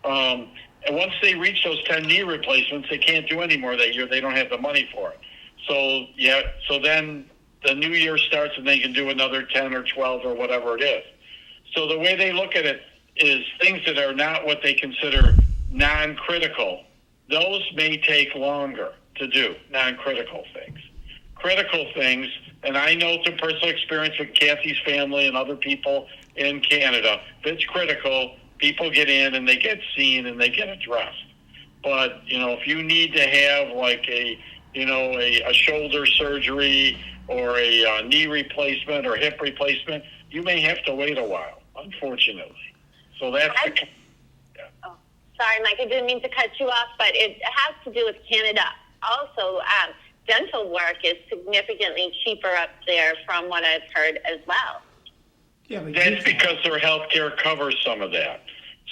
And once they reach those 10 knee replacements, they can't do any more that year. They don't have the money for it. So then the new year starts and they can do another 10 or 12 or whatever it is. So the way they look at it is things that are not what they consider non-critical. Those may take longer to do, non-critical things. Critical things, and I know through personal experience with Kathy's family and other people in Canada, if it's critical, people get in and they get seen and they get addressed. But, if you need to have like a shoulder surgery or a knee replacement or hip replacement, you may have to wait a while, unfortunately. So that's Sorry, Mike, I didn't mean to cut you off, but it has to do with Canada. Also, dental work is significantly cheaper up there from what I've heard as well. Yeah, but that's because their health care covers some of that.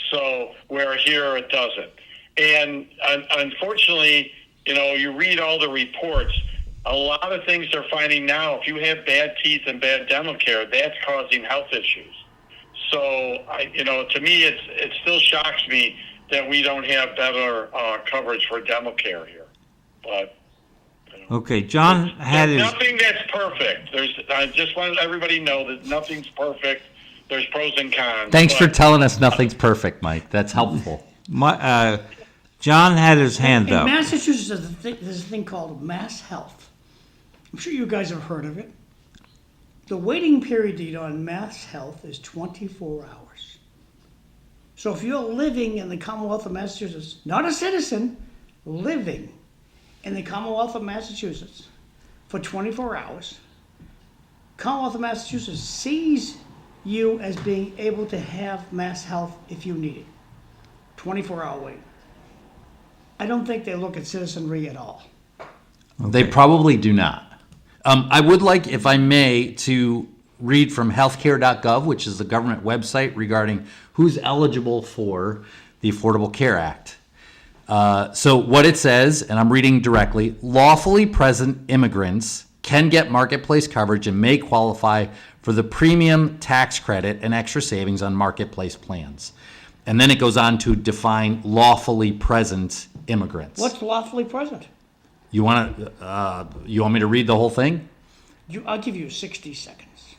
So where here it doesn't. And unfortunately, you read all the reports, a lot of things they're finding now, if you have bad teeth and bad dental care, that's causing health issues. So, to me, it still shocks me that we don't have better coverage for dental care here. But Okay, John had his... nothing that's perfect. I just want everybody to know that nothing's perfect. There's pros and cons. Thanks for telling us nothing's perfect, Mike. That's helpful. John had his hand in up. Massachusetts, there's a thing called Mass Health. I'm sure you guys have heard of it. The waiting period on Mass Health is 24 hours. So if you're living in the Commonwealth of Massachusetts, not a citizen, living in the Commonwealth of Massachusetts for 24 hours, Commonwealth of Massachusetts sees you as being able to have Mass Health if you need it. 24-hour wait. I don't think they look at citizenry at all. They probably do not. I would like, if I may, to read from healthcare.gov, which is the government website regarding who's eligible for the Affordable Care Act. So what it says, and I'm reading directly, lawfully present immigrants can get marketplace coverage and may qualify for the premium tax credit and extra savings on marketplace plans. And then it goes on to define lawfully present immigrants. What's lawfully present? You want me to read the whole thing? I'll give you 60 seconds.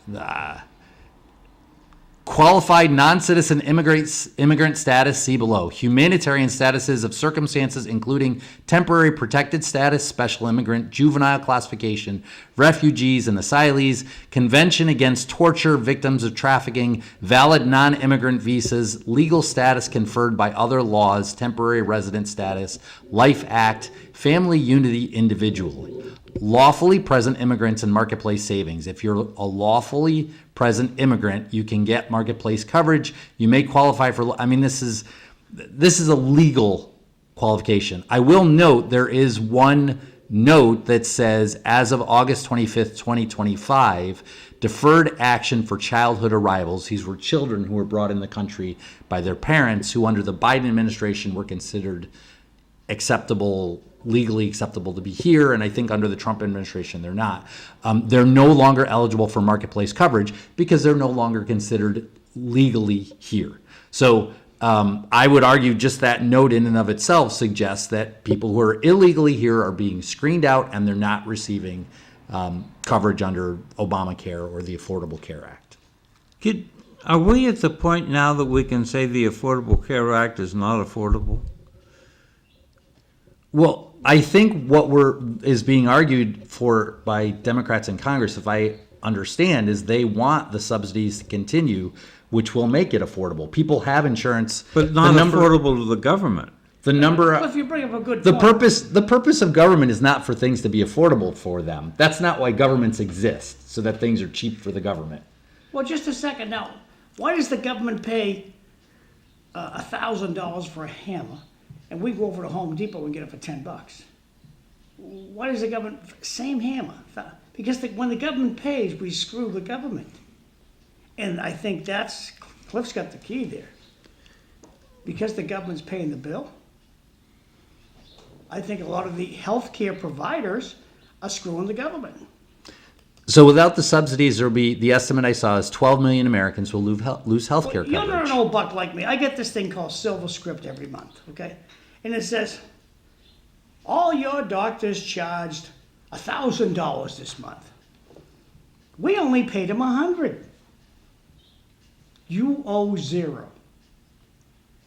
Qualified non-citizen immigrant status, see below. Humanitarian statuses of circumstances including temporary protected status, special immigrant, juvenile classification, refugees and asylees, convention against torture, victims of trafficking, valid non-immigrant visas, legal status conferred by other laws, temporary resident status, Life Act, family unity individually. Lawfully present immigrants and marketplace savings. If you're a lawfully present immigrant, you can get marketplace coverage. You may qualify for, this is a legal qualification. I will note there is one note that says, as of August 25th, 2025, deferred action for childhood arrivals. These were children who were brought in the country by their parents who under the Biden administration were considered legally acceptable to be here, and I think under the Trump administration they're not. They're no longer eligible for marketplace coverage because they're no longer considered legally here. So I would argue just that note in and of itself suggests that people who are illegally here are being screened out and they're not receiving coverage under Obamacare or the Affordable Care Act. Are we at the point now that we can say the Affordable Care Act is not affordable? Well, I think what is being argued for by Democrats in Congress, if I understand, is they want the subsidies to continue, which will make it affordable. People have insurance, but not affordable to the government. The number. Well, if you bring up a good the point. The purpose of government is not for things to be affordable for them. That's not why governments exist, so that things are cheap for the government. Well, just a second now. Why does the government pay $1,000 for a hammer? And we go over to Home Depot and get it for $10. Why does the government, same hammer? Because when the government pays, we screw the government. And I think Cliff's got the key there. Because the government's paying the bill, I think a lot of the healthcare providers are screwing the government. So without the subsidies, the estimate I saw is 12 million Americans will lose health care coverage. You're not an old buck like me. I get this thing called Silver Script every month, okay? And it says, all your doctors charged $1,000 this month. We only paid them $100. You owe $0.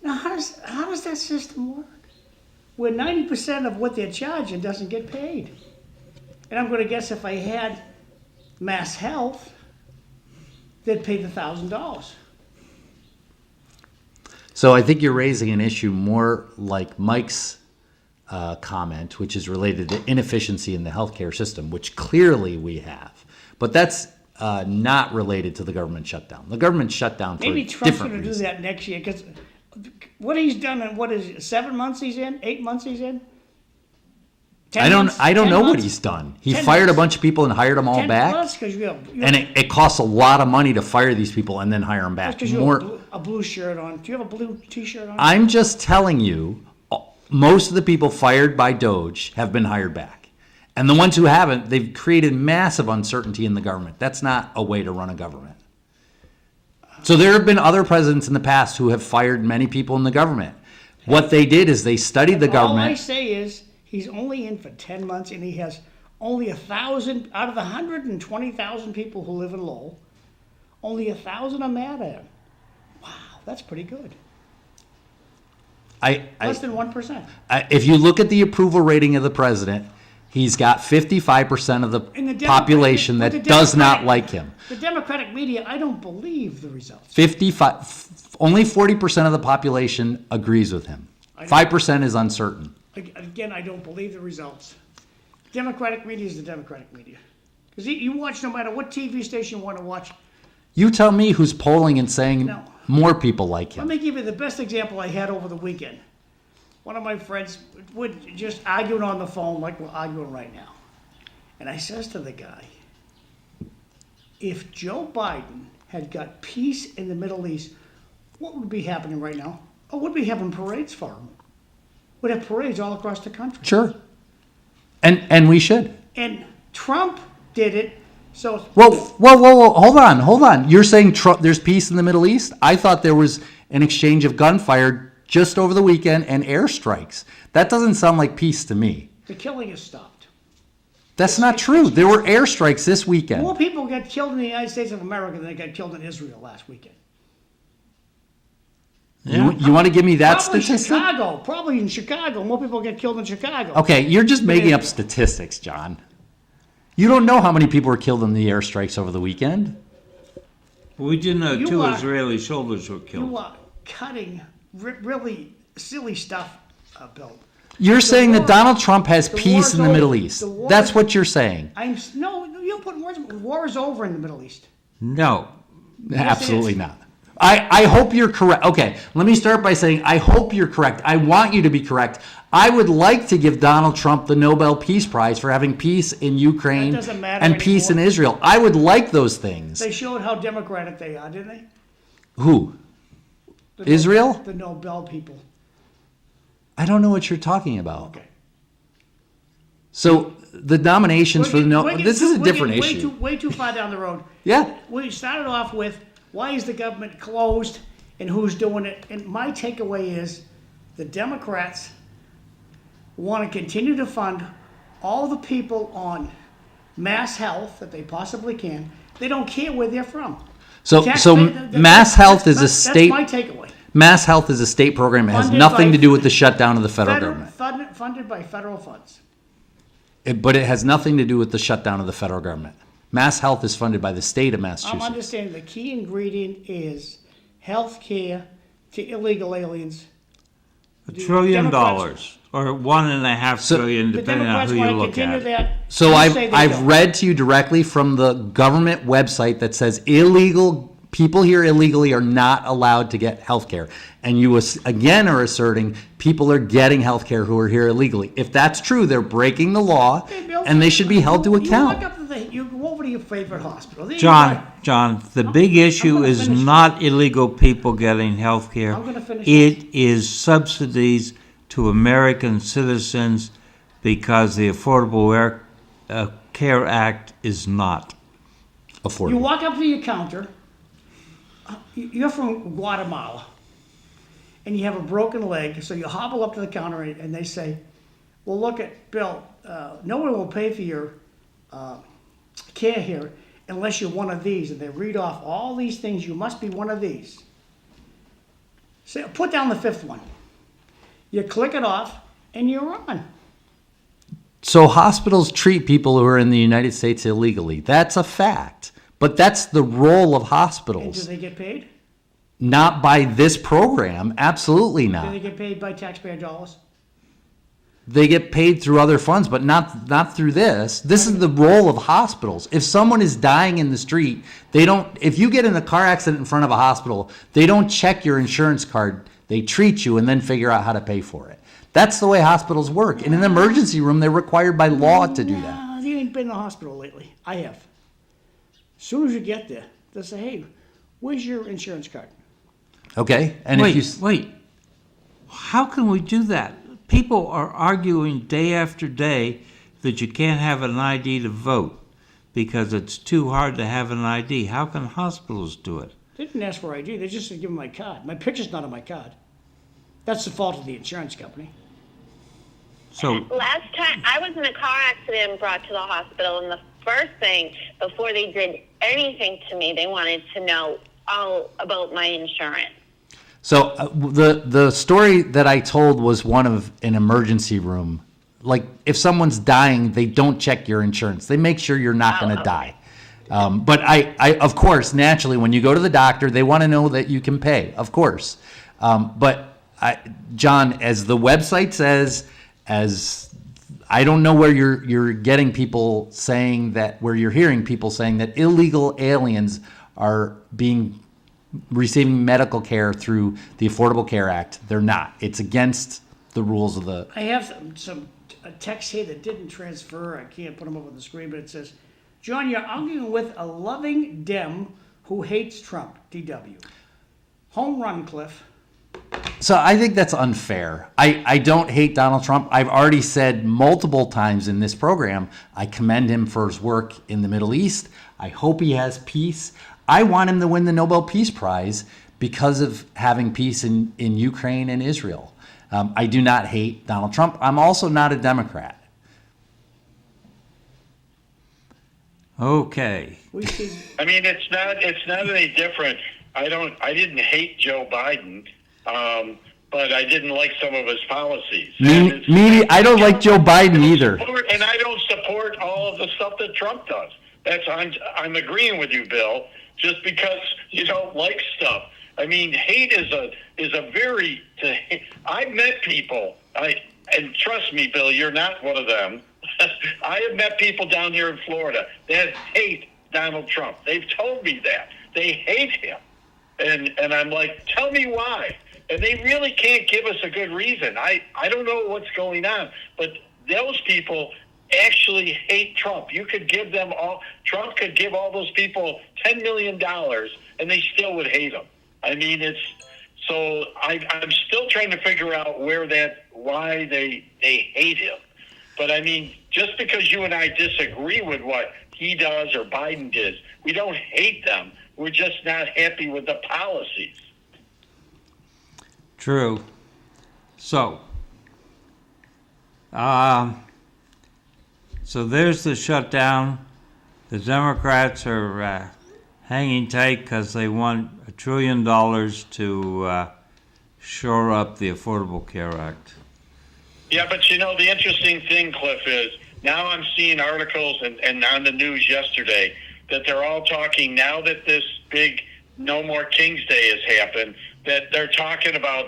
Now, how does that system work? Where 90% of what they're charging doesn't get paid. And I'm going to guess if I had Mass Health, they'd pay the $1,000. So I think you're raising an issue more like Mike's comment, which is related to inefficiency in the healthcare system, which clearly we have. But that's not related to the government shutdown. The government shutdown for maybe Trump's different going to do reasons. that next year, because what he's done in, what is it, 7 months he's in? 8 months he's in? I don't know what months? he's done. He 10 fired a months? bunch of people and hired them all 10 back. months, because you have, And it costs a lot of money to fire these people and then hire them back. because you have a blue shirt on. Do you have a blue T-shirt on? I'm just telling you, most of the people fired by Doge have been hired back. And the ones who haven't, they've created massive uncertainty in the government. That's not a way to run a government. So there have been other presidents in the past who have fired many people in the government. What they did is they studied the government. All I say is he's only in for 10 months, and he has only 1,000 out of the 120,000 people who live in Lowell. Only 1,000 are mad at him. Wow, that's pretty good. Less than 1%. If you look at the approval rating of the president, He's got 55% of And the the Democratic- population but that the does not Democratic- like him. The Democratic media, I don't believe the results. 55, only 40% of the population agrees with him. 5% is uncertain. Again, I don't believe the results. Democratic media is the Democratic media. Because you watch no matter what TV station you want to watch. You tell me who's polling and saying No. more people like Let him. me give you the best example I had over the weekend. One of my friends would just arguing on the phone like we're arguing right now. And I says to the guy, if Joe Biden had got peace in the Middle East, what would be happening right now? Oh, we'd be having parades for him. We'd have parades all across the country. Sure. And we should. And Trump did it, so Whoa, hold on. You're saying there's peace in the Middle East? I thought there was an exchange of gunfire just over the weekend and airstrikes. That doesn't sound like peace to me. the killing has stopped. That's not true. There were airstrikes this weekend. More people got killed in the United States of America than got killed in Israel last weekend. You want to give me that Probably statistic? Probably in Chicago. More people get killed in Chicago. Okay, you're just making up statistics, John. You don't know how many people were killed in the airstrikes over the weekend. We do know You two are- Israeli soldiers were killed. You are cutting really silly stuff, Bill. You're saying war- that Donald Trump has the peace war's in the over. Middle East. The war- That's what you're saying. No, you're putting words. War is over in the Middle East. No. Absolutely is. not. I hope you're correct. Okay, let me start by saying I hope you're correct. I want you to be correct. I would like to give Donald Trump the Nobel Peace Prize for having peace in Ukraine That doesn't matter and peace in anymore. Israel. I would like those things. They showed how democratic they are, didn't they? Who? The Israel? The Nobel people. I don't know what you're talking about. Okay. So the nominations for the Nobel, this is a different issue. Way too far down the road. Yeah. We started off with why is the government closed and who's doing it? And my takeaway is the Democrats want to continue to fund all the people on mass health that they possibly can. They don't care where they're from. So Mass Health is a state. That's my takeaway. Mass Health is a state program. It has Funded nothing by- to do with the shutdown of the federal government. Funded by federal funds. But it has nothing to do with the shutdown of the federal government. Mass Health is funded by the state of I'm Massachusetts. understanding the key ingredient is health care to illegal aliens. $1 trillion, Democrats- or $1.5 trillion, The depending on Democrats who you want to look continue at. that. So You I've say they I've don't. read to you directly from the government website that says illegal people here illegally are not allowed to get health care. And you again are asserting people are getting health care who are here illegally. If that's true, they're breaking the law Hey, Bill, and they should be held to You account. walk up to you go over to your favorite hospital. There you John, the big issue gonna is finish. not illegal people getting health care. I'm gonna finish It is subsidies to American citizens because the Affordable Care Act is not. You Affordable. walk up to your counter. You're from Guatemala, and you have a broken leg, so you hobble up to the counter, and they say, "Well, look at Bill. No one will pay for your care here unless you're one of these." And they read off all these things. You must be one of these. Say, put down the fifth one. You click it off, and you're on. So hospitals treat people who are in the United States illegally. That's a fact. But that's the role of And do hospitals. they get paid? Not by this program. Absolutely Do not. they get paid by taxpayer dollars? They get paid through other funds, but not through this. This is the role of hospitals. If someone is dying in the street, they don't. If you get in a car accident in front of a hospital, they don't check your insurance card. They treat you and then figure out how to pay for it. That's the way hospitals work. In an emergency room, they're required by law to do that. No, you ain't been in the hospital lately. I have. As soon as you get there, they'll say, "Hey, where's your insurance card?" Okay, and if you Wait. How can we do that? People are arguing day after day that you can't have an ID to vote because it's too hard to have an ID. How can hospitals do it? They didn't ask for ID. They just said, "Give them my card." My picture's not on my card. That's the fault of the insurance company. So Last time I was in a car accident and brought to the hospital, and the first thing before they did anything to me, they wanted to know all about my insurance. So the story that I told was one of an emergency room like if someone's dying, they don't check your insurance. They make sure you're not going to die. But I, of course, naturally, when you go to the doctor, they want to know that you can pay, of course. But John, as the website says, I don't know where you're getting people saying that, where you're hearing people saying that illegal aliens are receiving medical care through the Affordable Care Act. They're not. It's against the rules of the. I have a text here that didn't transfer. I can't put them up on the screen, but it says, John, you're arguing with a loving Dem who hates Trump, DW. Home run, Cliff. So I think that's unfair. I don't hate Donald Trump. I've already said multiple times in this program, I commend him for his work in the Middle East. I hope he has peace. I want him to win the Nobel Peace Prize because of having peace in Ukraine and Israel. I do not hate Donald Trump. I'm also not a Democrat. Okay. I mean, it's not any different. I didn't hate Joe Biden, but I didn't like some of his policies. I don't like Joe Biden either. And I don't support all of the stuff that Trump does. I'm agreeing with you, Bill. Just because you don't like stuff. I mean, hate is a very. I've met people. And trust me, Bill, you're not one of them. I have met people down here in Florida that hate Donald Trump. They've told me that they hate him, and I'm like, tell me why. And they really can't give us a good reason. I don't know what's going on, but those people actually hate Trump. You could give them all. Trump could give all those people $10 million, and they still would hate him. I mean, it's so. I'm still trying to figure out why they hate him. But I mean, just because you and I disagree with what he does or Biden does, we don't hate them. We're just not happy with the policies. True. So, so there's the shutdown. The Democrats are hanging tight because they want $1 trillion to shore up the Affordable Care Act. Yeah, but you know, the interesting thing, Cliff, is now I'm seeing articles and on the news yesterday that they're all talking, now that this big No More Kings Day has happened, that they're talking about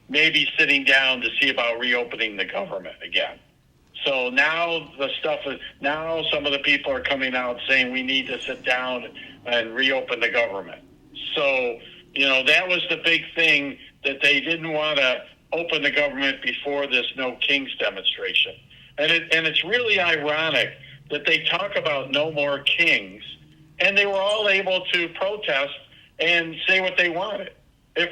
maybe sitting down to see about reopening the government again. So now now some of the people are coming out saying we need to sit down and reopen the government. So, you know, that was the big thing, that they didn't want to open the government before this No Kings demonstration. And it's really ironic that they talk about no more kings, and they were all able to protest and say what they wanted. If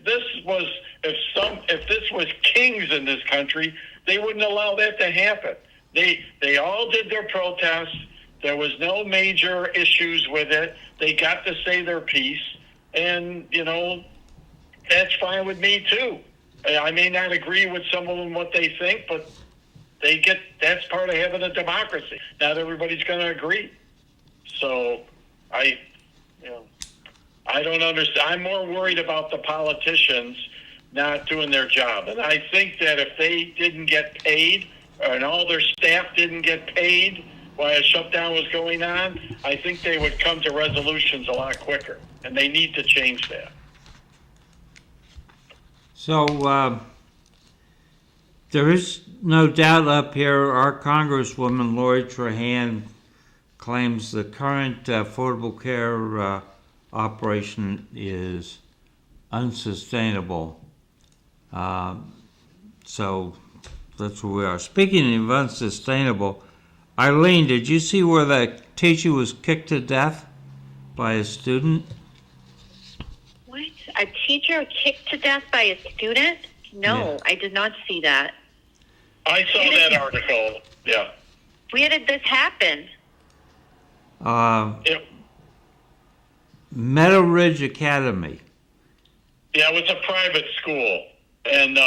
this was kings in this country, they wouldn't allow that to happen. They all did their protests. There was no major issues with it. They got to say their piece, and you know, that's fine with me too. I may not agree with some of them what they think, but that's part of having a democracy. Not everybody's going to agree. So I don't understand. I'm more worried about the politicians not doing their job. And I think that if they didn't get paid, and all their staff didn't get paid while a shutdown was going on, I think they would come to resolutions a lot quicker. And they need to change that. So there is no doubt up here, our Congresswoman Lori Trahan claims the current Affordable Care operation is unsustainable. So that's where we are. Speaking of unsustainable, Eileen, did you see where that teacher was kicked to death by a student? What? A teacher kicked to death by a student? No, yeah. I did not see that. I saw that article, yeah. Where did this happen? Meadow Ridge Academy. Yeah, it was a private school. And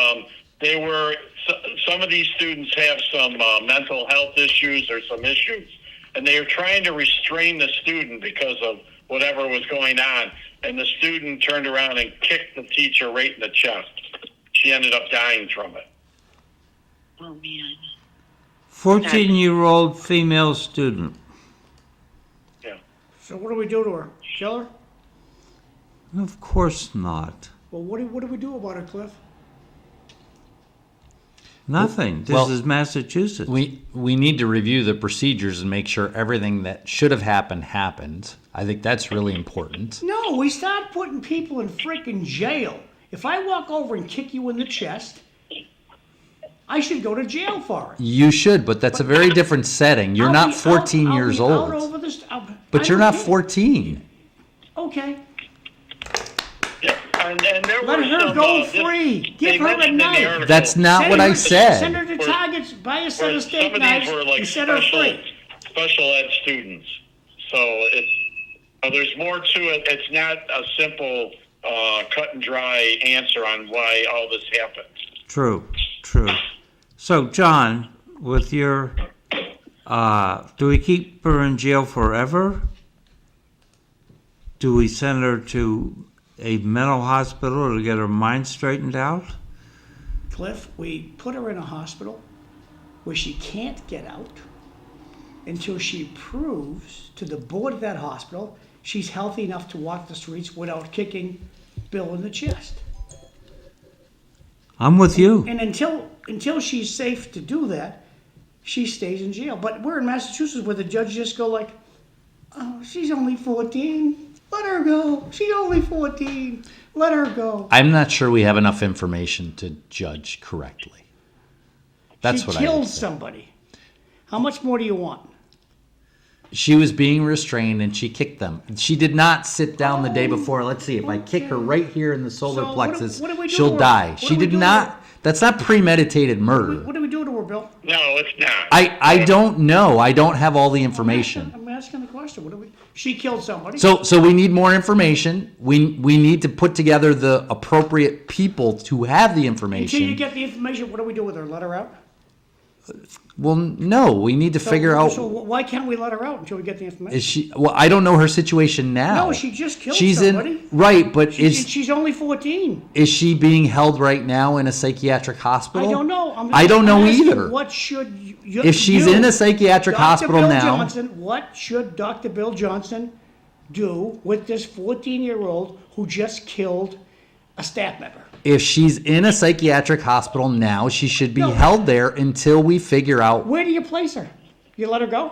some of these students have some mental health issues or some issues. And they were trying to restrain the student because of whatever was going on. And the student turned around and kicked the teacher right in the chest. She ended up dying from it. Oh, man. 14-year-old female student. Yeah. So what do we do to her? Kill her? Of course not. Well, what do we do about it, Cliff? Nothing. This Well, is Massachusetts. We need to review the procedures and make sure everything that should have happened happened. I think that's really important. No, we start putting people in freaking jail. If I walk over and kick you in the chest, I should go to jail for it. You should, but that's a very different setting. You're I'll not be 14 I'll years be out old. over this, But I you're don't not care. 14. Okay. Yeah. And there Let were her some, go this- free. they Give her a mentioned in the knife. article That's not Send what her I to- said. Send her to Where- Target's, buy a set where of steak some of knives, these were like and set her free. special ed students. So there's more to it. It's not a simple cut and dry answer on why all this happened. True. So, John, with your, do we keep her in jail forever? Do we send her to a mental hospital to get her mind straightened out? Cliff, we put her in a hospital where she can't get out until she proves to the board of that hospital she's healthy enough to walk the streets without kicking Bill in the chest. I'm with you. And until she's safe to do that, she stays in jail. But we're in Massachusetts where the judge just go like, oh, she's only 14. Let her go. She's only 14. Let her go. I'm not sure we have enough information to judge correctly. That's she what I killed would say. somebody. How much more do you want? She was being restrained and she kicked them. She did not sit down the day before. Let's see, if I kick her right here in the solar So plexus, what do we do to she'll her? die. What She do we did do to not, her? that's not premeditated murder. What do we do to her, Bill? No, it's not. I don't know. I don't have all the information. I'm asking the question. She killed somebody. So we need more information. We need to put together the appropriate people to have the Until you information. get the information, what do we do with her? Let her out? Well, no, we need to figure out. So why can't we let her out until we get the information? Is she? Well, I don't know her situation now. No, she just killed She's somebody. in right, but She's only 14. is she being held right now in a psychiatric hospital? I don't know. I don't know I'm asking, either. What should you? If she's in a psychiatric hospital Bill now- Johnson, what should Dr. Bill Johnson do with this 14-year-old who just killed a staff member? If she's in a psychiatric hospital now, she should be No. held there until we figure out. Where do you place her? You let her go?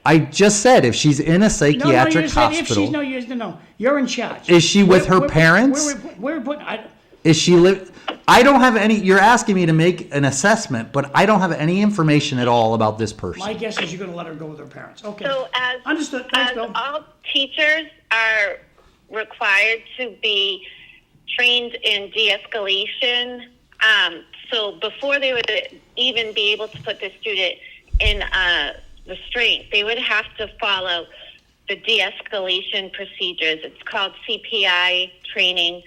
I just said if she's in a psychiatric you said if hospital. she's no. You're in charge. Is she with her parents? Is she live? I don't have any. You're asking me to make an assessment, but I don't have any information at all about this person. My guess is you're going to let her go with her parents. Okay. So Understood. Thanks, as Bill. all teachers are required to be trained in de-escalation, so before they would even be able to put the student in restraint, they would have to follow the de-escalation procedures. It's called CPI training.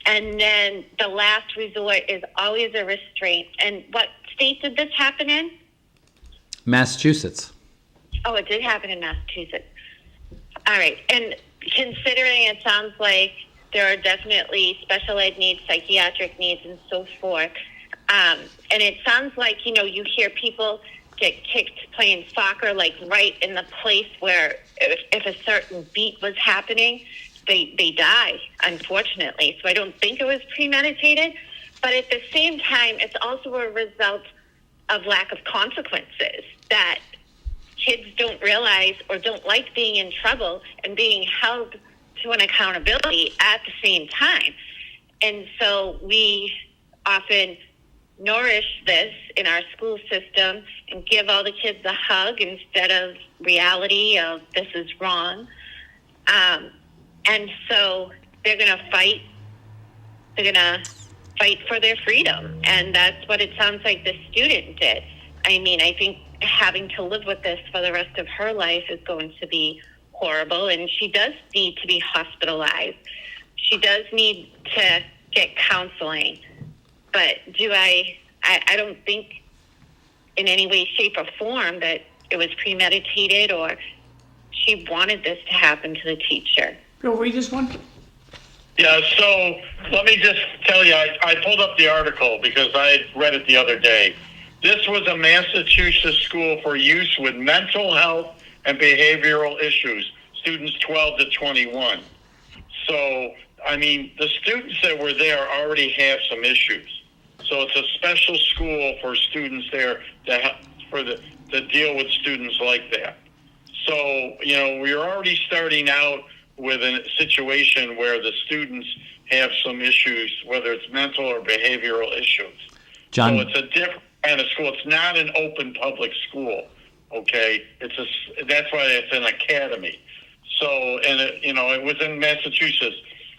And then the last resort is always a restraint. And what state did this happen in? Massachusetts. Oh, it did happen in Massachusetts. All right. And considering it sounds like there are definitely special ed needs, psychiatric needs, and so forth. And it sounds like, you hear people get kicked playing soccer, like right in the place where if a certain beat was happening, they die, unfortunately. So I don't think it was premeditated. But at the same time, it's also a result of lack of consequences, that kids don't realize or don't like being in trouble and being held to an accountability at the same time. And so we often nourish this in our school system and give all the kids a hug instead of reality of this is wrong. And so they're going to fight. They're going to fight for their freedom. And that's what it sounds like the student did. I mean, I think having to live with this for the rest of her life is going to be horrible. And she does need to be hospitalized. She does need to get counseling. But I don't think in any way, shape, or form that it was premeditated or she wanted this to happen to the teacher. Bill, read this one. Yeah, so let me just tell you, I pulled up the article because I read it the other day. This was a Massachusetts school for use with mental health and behavioral issues, students 12 to 21. So, I mean, the students that were there already have some issues. So it's a special school for students there to deal with students like that. So, you know, we're already starting out with a situation where the students have some issues, whether it's mental or behavioral issues. John, So it's a different kind of school. It's not an open public school, okay? That's why it's an academy. So, and it was in Massachusetts.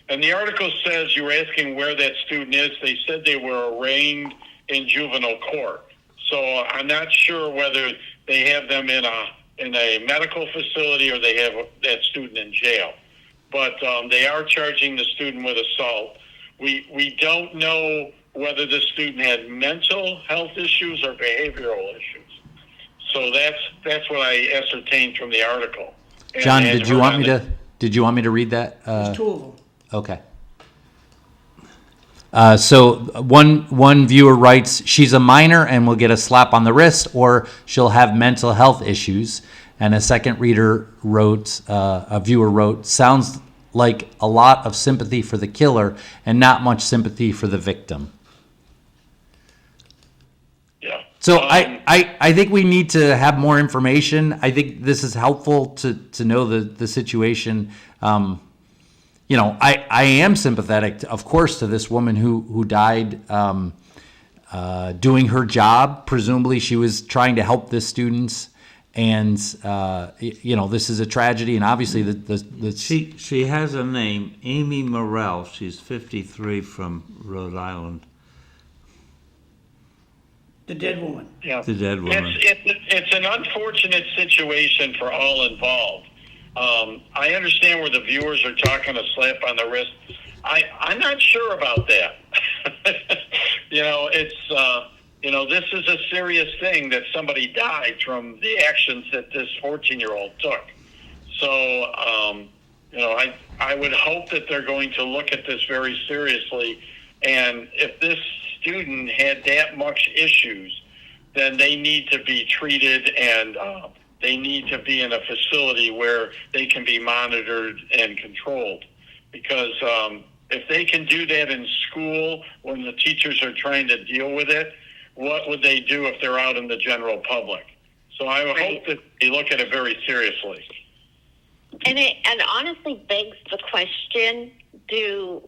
And the article says, you were asking where that student is. They said they were arraigned in juvenile court. So I'm not sure whether they have them in a medical facility or they have that student in jail. But they are charging the student with assault. We don't know whether the student had mental health issues or behavioral issues. So that's what I ascertained from the article. And John, did you want me to read that? There's two of them. Okay. So one viewer writes, she's a minor and will get a slap on the wrist, or she'll have mental health issues. And a second reader wrote, a viewer wrote, sounds like a lot of sympathy for the killer and not much sympathy for the victim. Yeah. So I think we need to have more information. I think this is helpful to know the situation. You know, I am sympathetic, of course, to this woman who died doing her job. Presumably she was trying to help the students. And, you know, this is a tragedy. And obviously She has a name, Amy Morrell. She's 53 from Rhode Island. The dead woman. Yeah. The dead woman. It's an unfortunate situation for all involved. I understand where the viewers are talking a slap on the wrist. I'm not sure about that. You know, it's this is a serious thing that somebody died from the actions that this 14-year-old took. So, I would hope that they're going to look at this very seriously. And if this student had that much issues, then they need to be treated and they need to be in a facility where they can be monitored and controlled. Because if they can do that in school when the teachers are trying to deal with it, what would they do if they're out in the general public? So I would hope that they look at it very seriously. And it honestly begs the question, do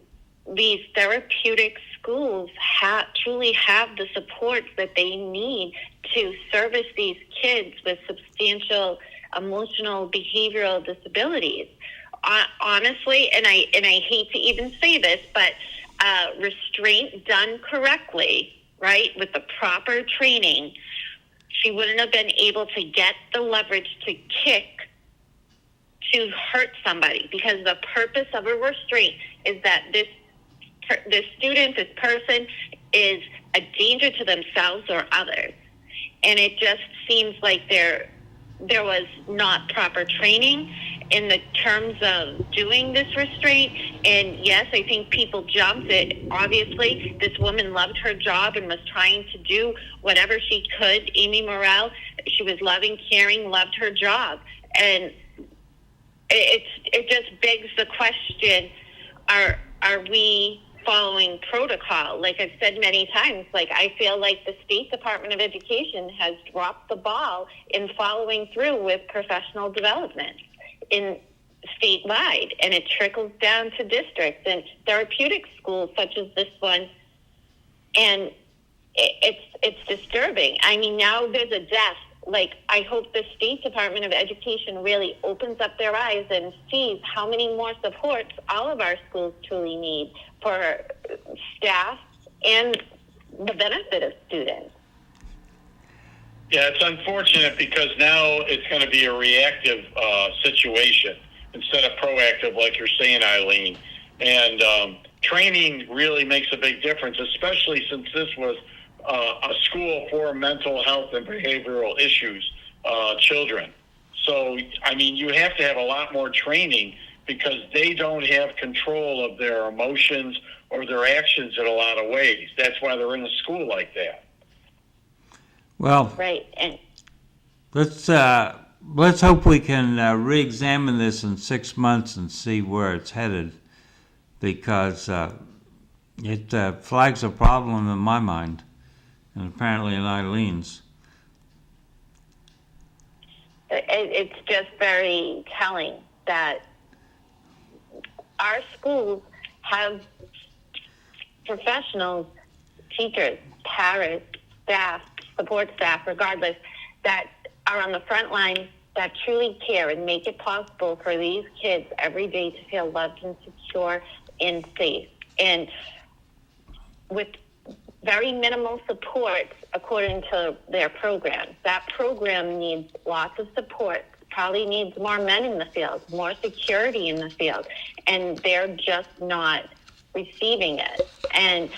these therapeutic schools truly have the supports that they need to service these kids with substantial emotional behavioral disabilities? Honestly, and I hate to even say this, but restraint done correctly, right, with the proper training, she wouldn't have been able to get the leverage to kick to hurt somebody, because the purpose of a restraint is that this student, this person, is a danger to themselves or others. And it just seems like there was not proper training in the terms of doing this restraint. And yes, I think people jumped it. Obviously, this woman loved her job and was trying to do whatever she could. Amy Morrell, she was loving, caring, loved her job. And it just begs the question, are we following protocol? Like I've said many times, like I feel like the State Department of Education has dropped the ball in following through with professional development in statewide, and it trickles down to districts and therapeutic schools such as this one, and it's disturbing. I mean, now there's a death. Like, I hope the State Department of Education really opens up their eyes and sees how many more supports all of our schools truly need for staff and the benefit of students. Yeah, it's unfortunate because now it's going to be a reactive situation instead of proactive, like you're saying, Eileen. And training really makes a big difference, especially since this was a school for mental health and behavioral issues, children. So, I mean, you have to have a lot more training because they don't have control of their emotions or their actions in a lot of ways. That's why they're in a school like that. Well, right? And let's hope we can re-examine this in 6 months and see where it's headed, because it flags a problem in my mind, and apparently in Eileen's. it's just very telling that our schools have professionals, teachers, parents, staff, support staff, regardless, that are on the front line that truly care and make it possible for these kids every day to feel loved and secure and safe. And with very minimal support according to their program. That program needs lots of support, probably needs more men in the field, more security in the field, and they're just not receiving it. And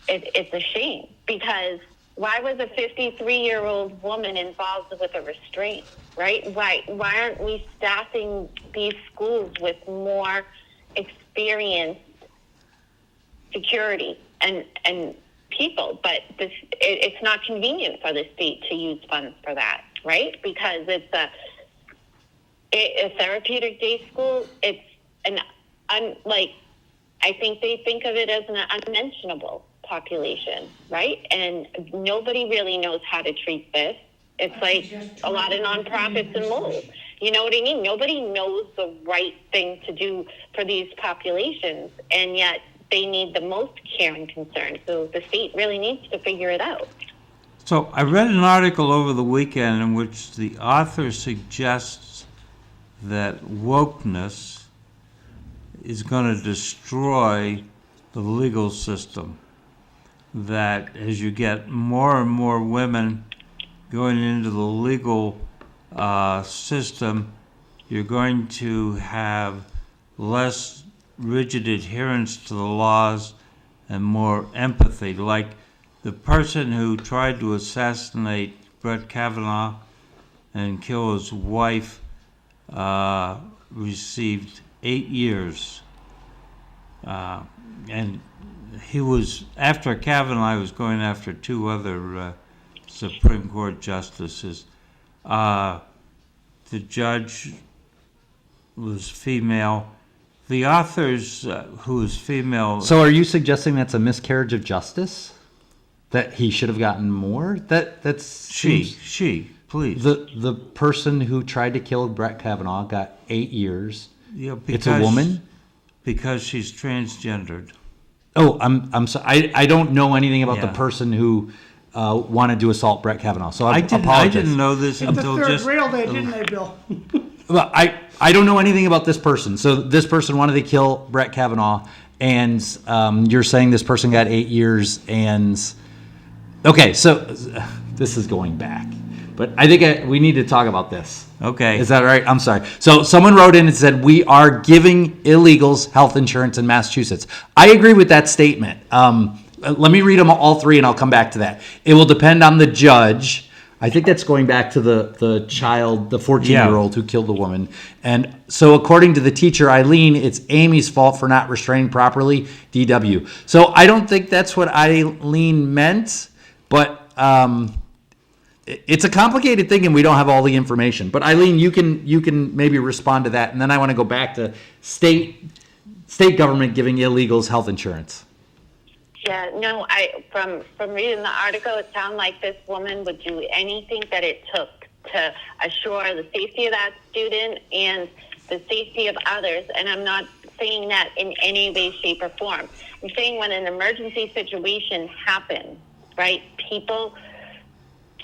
it's a shame, because why was a 53-year-old woman involved with a restraint, right? Why aren't we staffing these schools with more experienced security and people? But it's not convenient for the state to use funds for that, right? Because it's a therapeutic day school. It's I think they think of it as an unmentionable population, right? And nobody really knows how to treat this. It's like a lot of nonprofits and mold. You know what I mean? Nobody knows the right thing to do for these populations, and yet they need the most care and concern. So the state really needs to figure it out. So I read an article over the weekend in which the author suggests that wokeness is going to destroy the legal system. That as you get more and more women going into the legal system, you're going to have less rigid adherence to the laws and more empathy. Like the person who tried to assassinate Brett Kavanaugh and kill his wife received 8 years. And he was, after Kavanaugh, he was going after two other Supreme Court justices. The judge was female. The authors, who was female... So are you suggesting that's a miscarriage of justice? That he should have gotten more? That's... She, please. The person who tried to kill Brett Kavanaugh got 8 years. Yeah, it's a woman? Because she's transgendered. Oh, I'm sorry. I don't know anything about the person who wanted to assault Brett Kavanaugh. So I apologize. I didn't know this The until third just... rail day, didn't they, Bill? Well, I don't know anything about this person. So this person wanted to kill Brett Kavanaugh, and you're saying this person got 8 years, and... Okay, so this is going back. But I think we need to talk about this. Okay. Is that right? I'm sorry. So someone wrote in and said, we are giving illegals health insurance in Massachusetts. I agree with that statement. Let me read them all three, and I'll come back to that. It will depend on the judge. I think that's going back to the child, the 14-year-old who killed the woman. And so according to the teacher, Eileen, it's Amy's fault for not restraining properly, DW. So I don't think that's what Eileen meant, but... it's a complicated thing, and we don't have all the information. But Eileen, you can maybe respond to that, and then I want to go back to state government giving illegals health insurance. Yeah, no, from reading the article, it sounded like this woman would do anything that it took to assure the safety of that student and the safety of others. And I'm not saying that in any way, shape, or form. I'm saying when an emergency situation happens, right,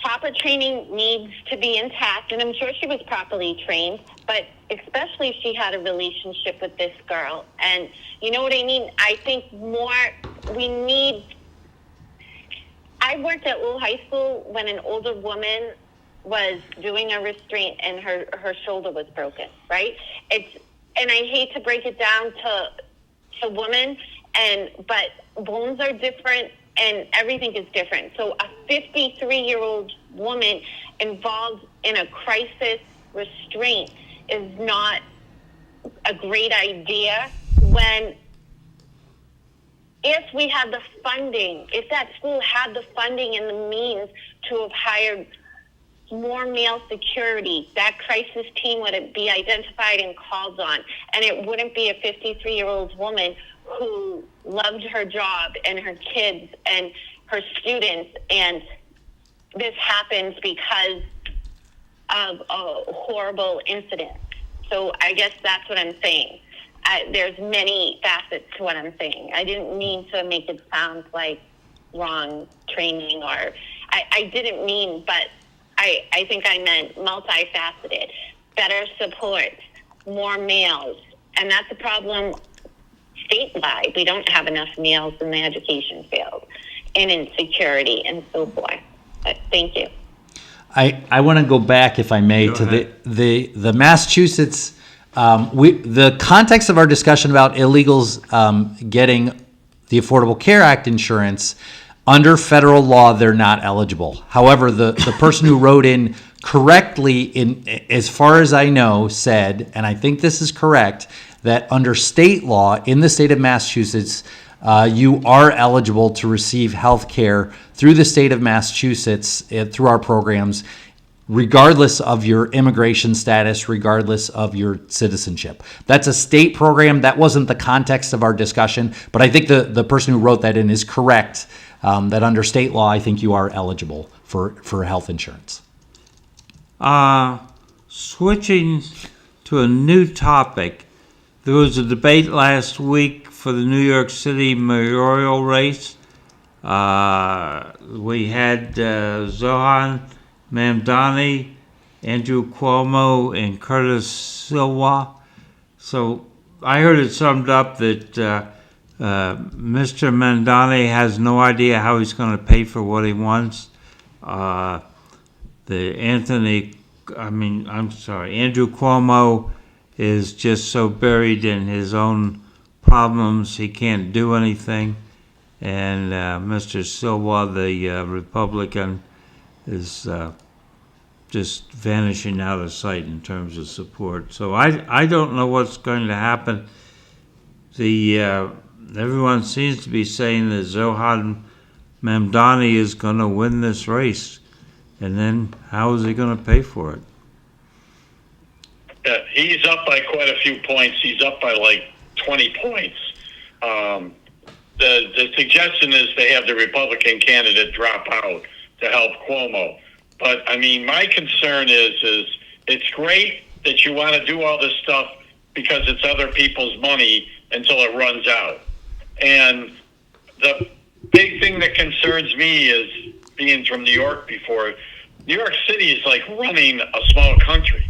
proper training needs to be intact, and I'm sure she was properly trained, but especially if she had a relationship with this girl. And you know what I mean? I think I worked at Lowell High School when an older woman was doing a restraint and her shoulder was broken, right? And I hate to break it down to women, but bones are different, and everything is different. So a 53-year-old woman involved in a crisis restraint is not a great idea when if we had the funding, if that school had the funding and the means to have hired more male security, that crisis team would be identified and called on. And it wouldn't be a 53-year-old woman who loved her job and her kids and her students. And this happens because of a horrible incident. So I guess that's what I'm saying. There's many facets to what I'm saying. I didn't mean to make it sound like wrong training, or I didn't mean, but I think I meant multifaceted, better support, more males. And that's a problem statewide. We don't have enough males in the education field and in security and so forth. But thank you. I want to go back, if I may, to the Massachusetts. The context of our discussion about illegals getting the Affordable Care Act insurance, under federal law, they're not eligible. However, the person who wrote in correctly, as far as I know, said, and I think this is correct, that under state law in the state of Massachusetts, you are eligible to receive health care through the state of Massachusetts, through our programs, regardless of your immigration status, regardless of your citizenship. That's a state program. That wasn't the context of our discussion, but I think the person who wrote that in is correct, that under state law, I think you are eligible for health insurance. Switching to a new topic, there was a debate last week for the New York City mayoral race. We had Zohan Mamdani, Andrew Cuomo, and Curtis Silwa. So I heard it summed up that Mr. Mamdani has no idea how he's going to pay for what he wants. Andrew Cuomo is just so buried in his own problems he can't do anything. And Mr. Silwa, the Republican, is just vanishing out of sight in terms of support. So I don't know what's going to happen. Everyone seems to be saying that Zohan Mamdani is going to win this race. And then how is he going to pay for it? He's up by quite a few points. He's up by like 20 points. The suggestion is they have the Republican candidate drop out to help Cuomo. But, I mean, my concern is it's great that you want to do all this stuff because it's other people's money until it runs out. And the big thing that concerns me is, being from New York before, New York City is like running a small country.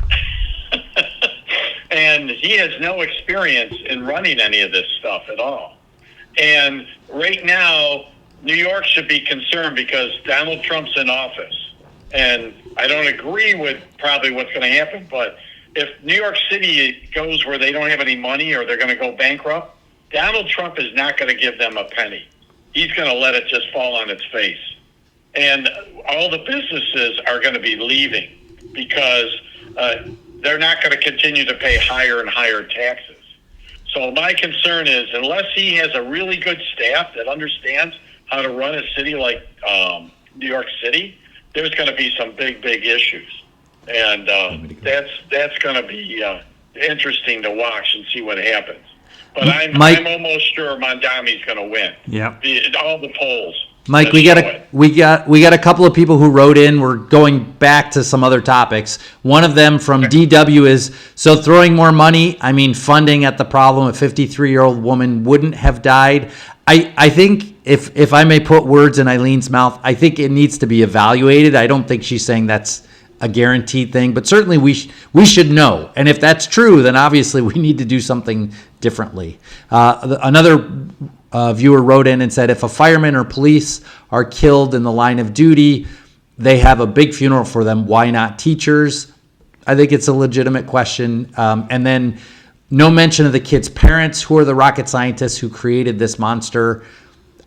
And he has no experience in running any of this stuff at all. And right now, New York should be concerned because Donald Trump's in office. And I don't agree with probably what's going to happen, but if New York City goes where they don't have any money or they're going to go bankrupt, Donald Trump is not going to give them a penny. He's going to let it just fall on its face. And all the businesses are going to be leaving because they're not going to continue to pay higher and higher taxes. So my concern is, unless he has a really good staff that understands how to run a city like New York City, there's going to be some big issues. And that's going to be interesting to watch and see what happens. But I'm almost sure Mamdani's going to win. Yeah. All the polls. Mike, we got a couple of people who wrote in. We're going back to some other topics. One of them from DW is, so throwing more money, I mean funding at the problem, a 53-year-old woman wouldn't have died. I think, if I may put words in Eileen's mouth, I think it needs to be evaluated. I don't think she's saying that's a guaranteed thing, but certainly we should know. And if that's true, then obviously we need to do something differently. Another viewer wrote in and said, if a fireman or police are killed in the line of duty, they have a big funeral for them. Why not teachers? I think it's a legitimate question. And then no mention of the kids' parents, who are the rocket scientists who created this monster.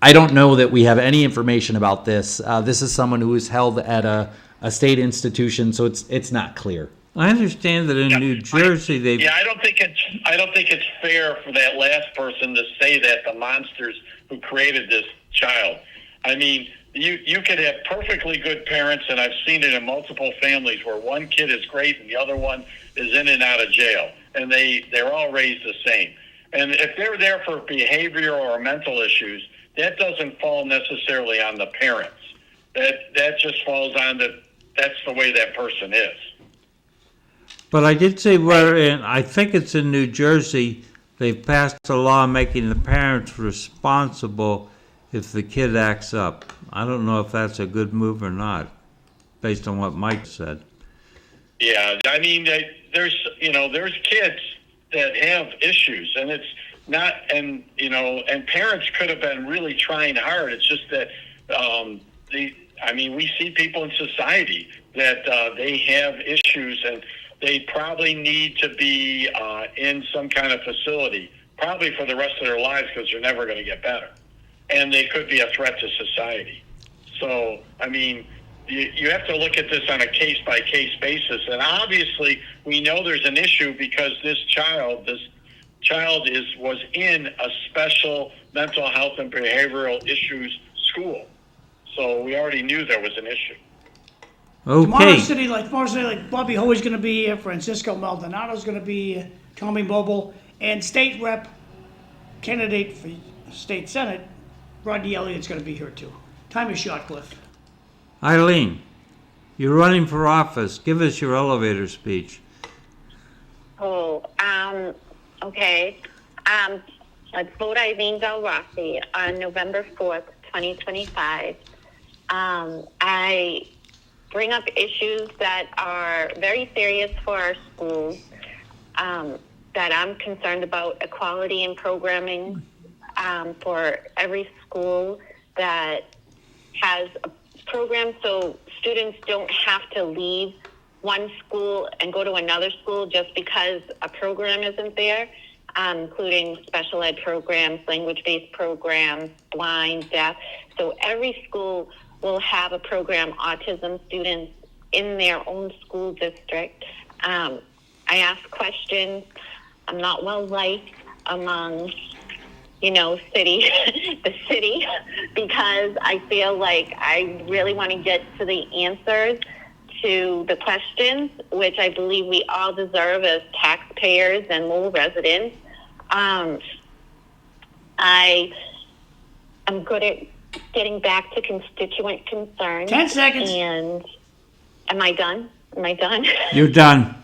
I don't know that we have any information about this. This is someone who is held at a state institution, so it's not clear. I understand that in New Jersey they've. Yeah, I don't think it's fair for that last person to say that the monsters who created this child. I mean, you could have perfectly good parents, and I've seen it in multiple families where one kid is great and the other one is in and out of jail, and they're all raised the same. And if they're there for behavioral or mental issues, that doesn't fall necessarily on the parents. That just falls on that's the way that person is. But I did say I think it's in New Jersey, they've passed a law making the parents responsible if the kid acts up. I don't know if that's a good move or not, based on what Mike said. Yeah, I mean, there's kids that have issues, and it's not, and parents could have been really trying hard. It's just that we see people in society that they have issues, and they probably need to be in some kind of facility, probably for the rest of their lives, because they're never going to get better. And they could be a threat to society. So, I mean, you have to look at this on a case-by-case basis. And obviously, we know there's an issue because this child was in a special mental health and behavioral issues school. So we already knew there was an issue. Okay. Tomorrow City, like Bobby Hoey's going to be here, Francisco Maldonado's going to be here, Tommy Mobile, and state rep candidate for state senate, Rodney Elliott's going to be here too. Time is short, Cliff. Eileen, you're running for office. Give us your elevator speech. Okay. Let's vote Eileen Delrossi on November 4th, 2025. I bring up issues that are very serious for our schools, that I'm concerned about equality in programming for every school that has a program so students don't have to leave one school and go to another school just because a program isn't there, including special ed programs, language-based programs, blind, deaf. So every school will have a program, autism students, in their own school district. I ask questions. I'm not well liked among, the city, because I feel like I really want to get to the answers to the questions, which I believe we all deserve as taxpayers and Lowell residents. I am good at getting back to constituent concerns. 10 seconds. And am I done? You're done.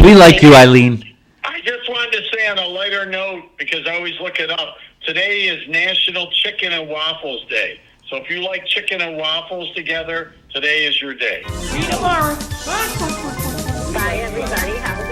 We like you, Eileen. I just wanted to say on a lighter note, because I always look it up, today is National Chicken and Waffles Day. So if you like chicken and waffles together, today is your day. See you tomorrow. Bye, everybody. Have a good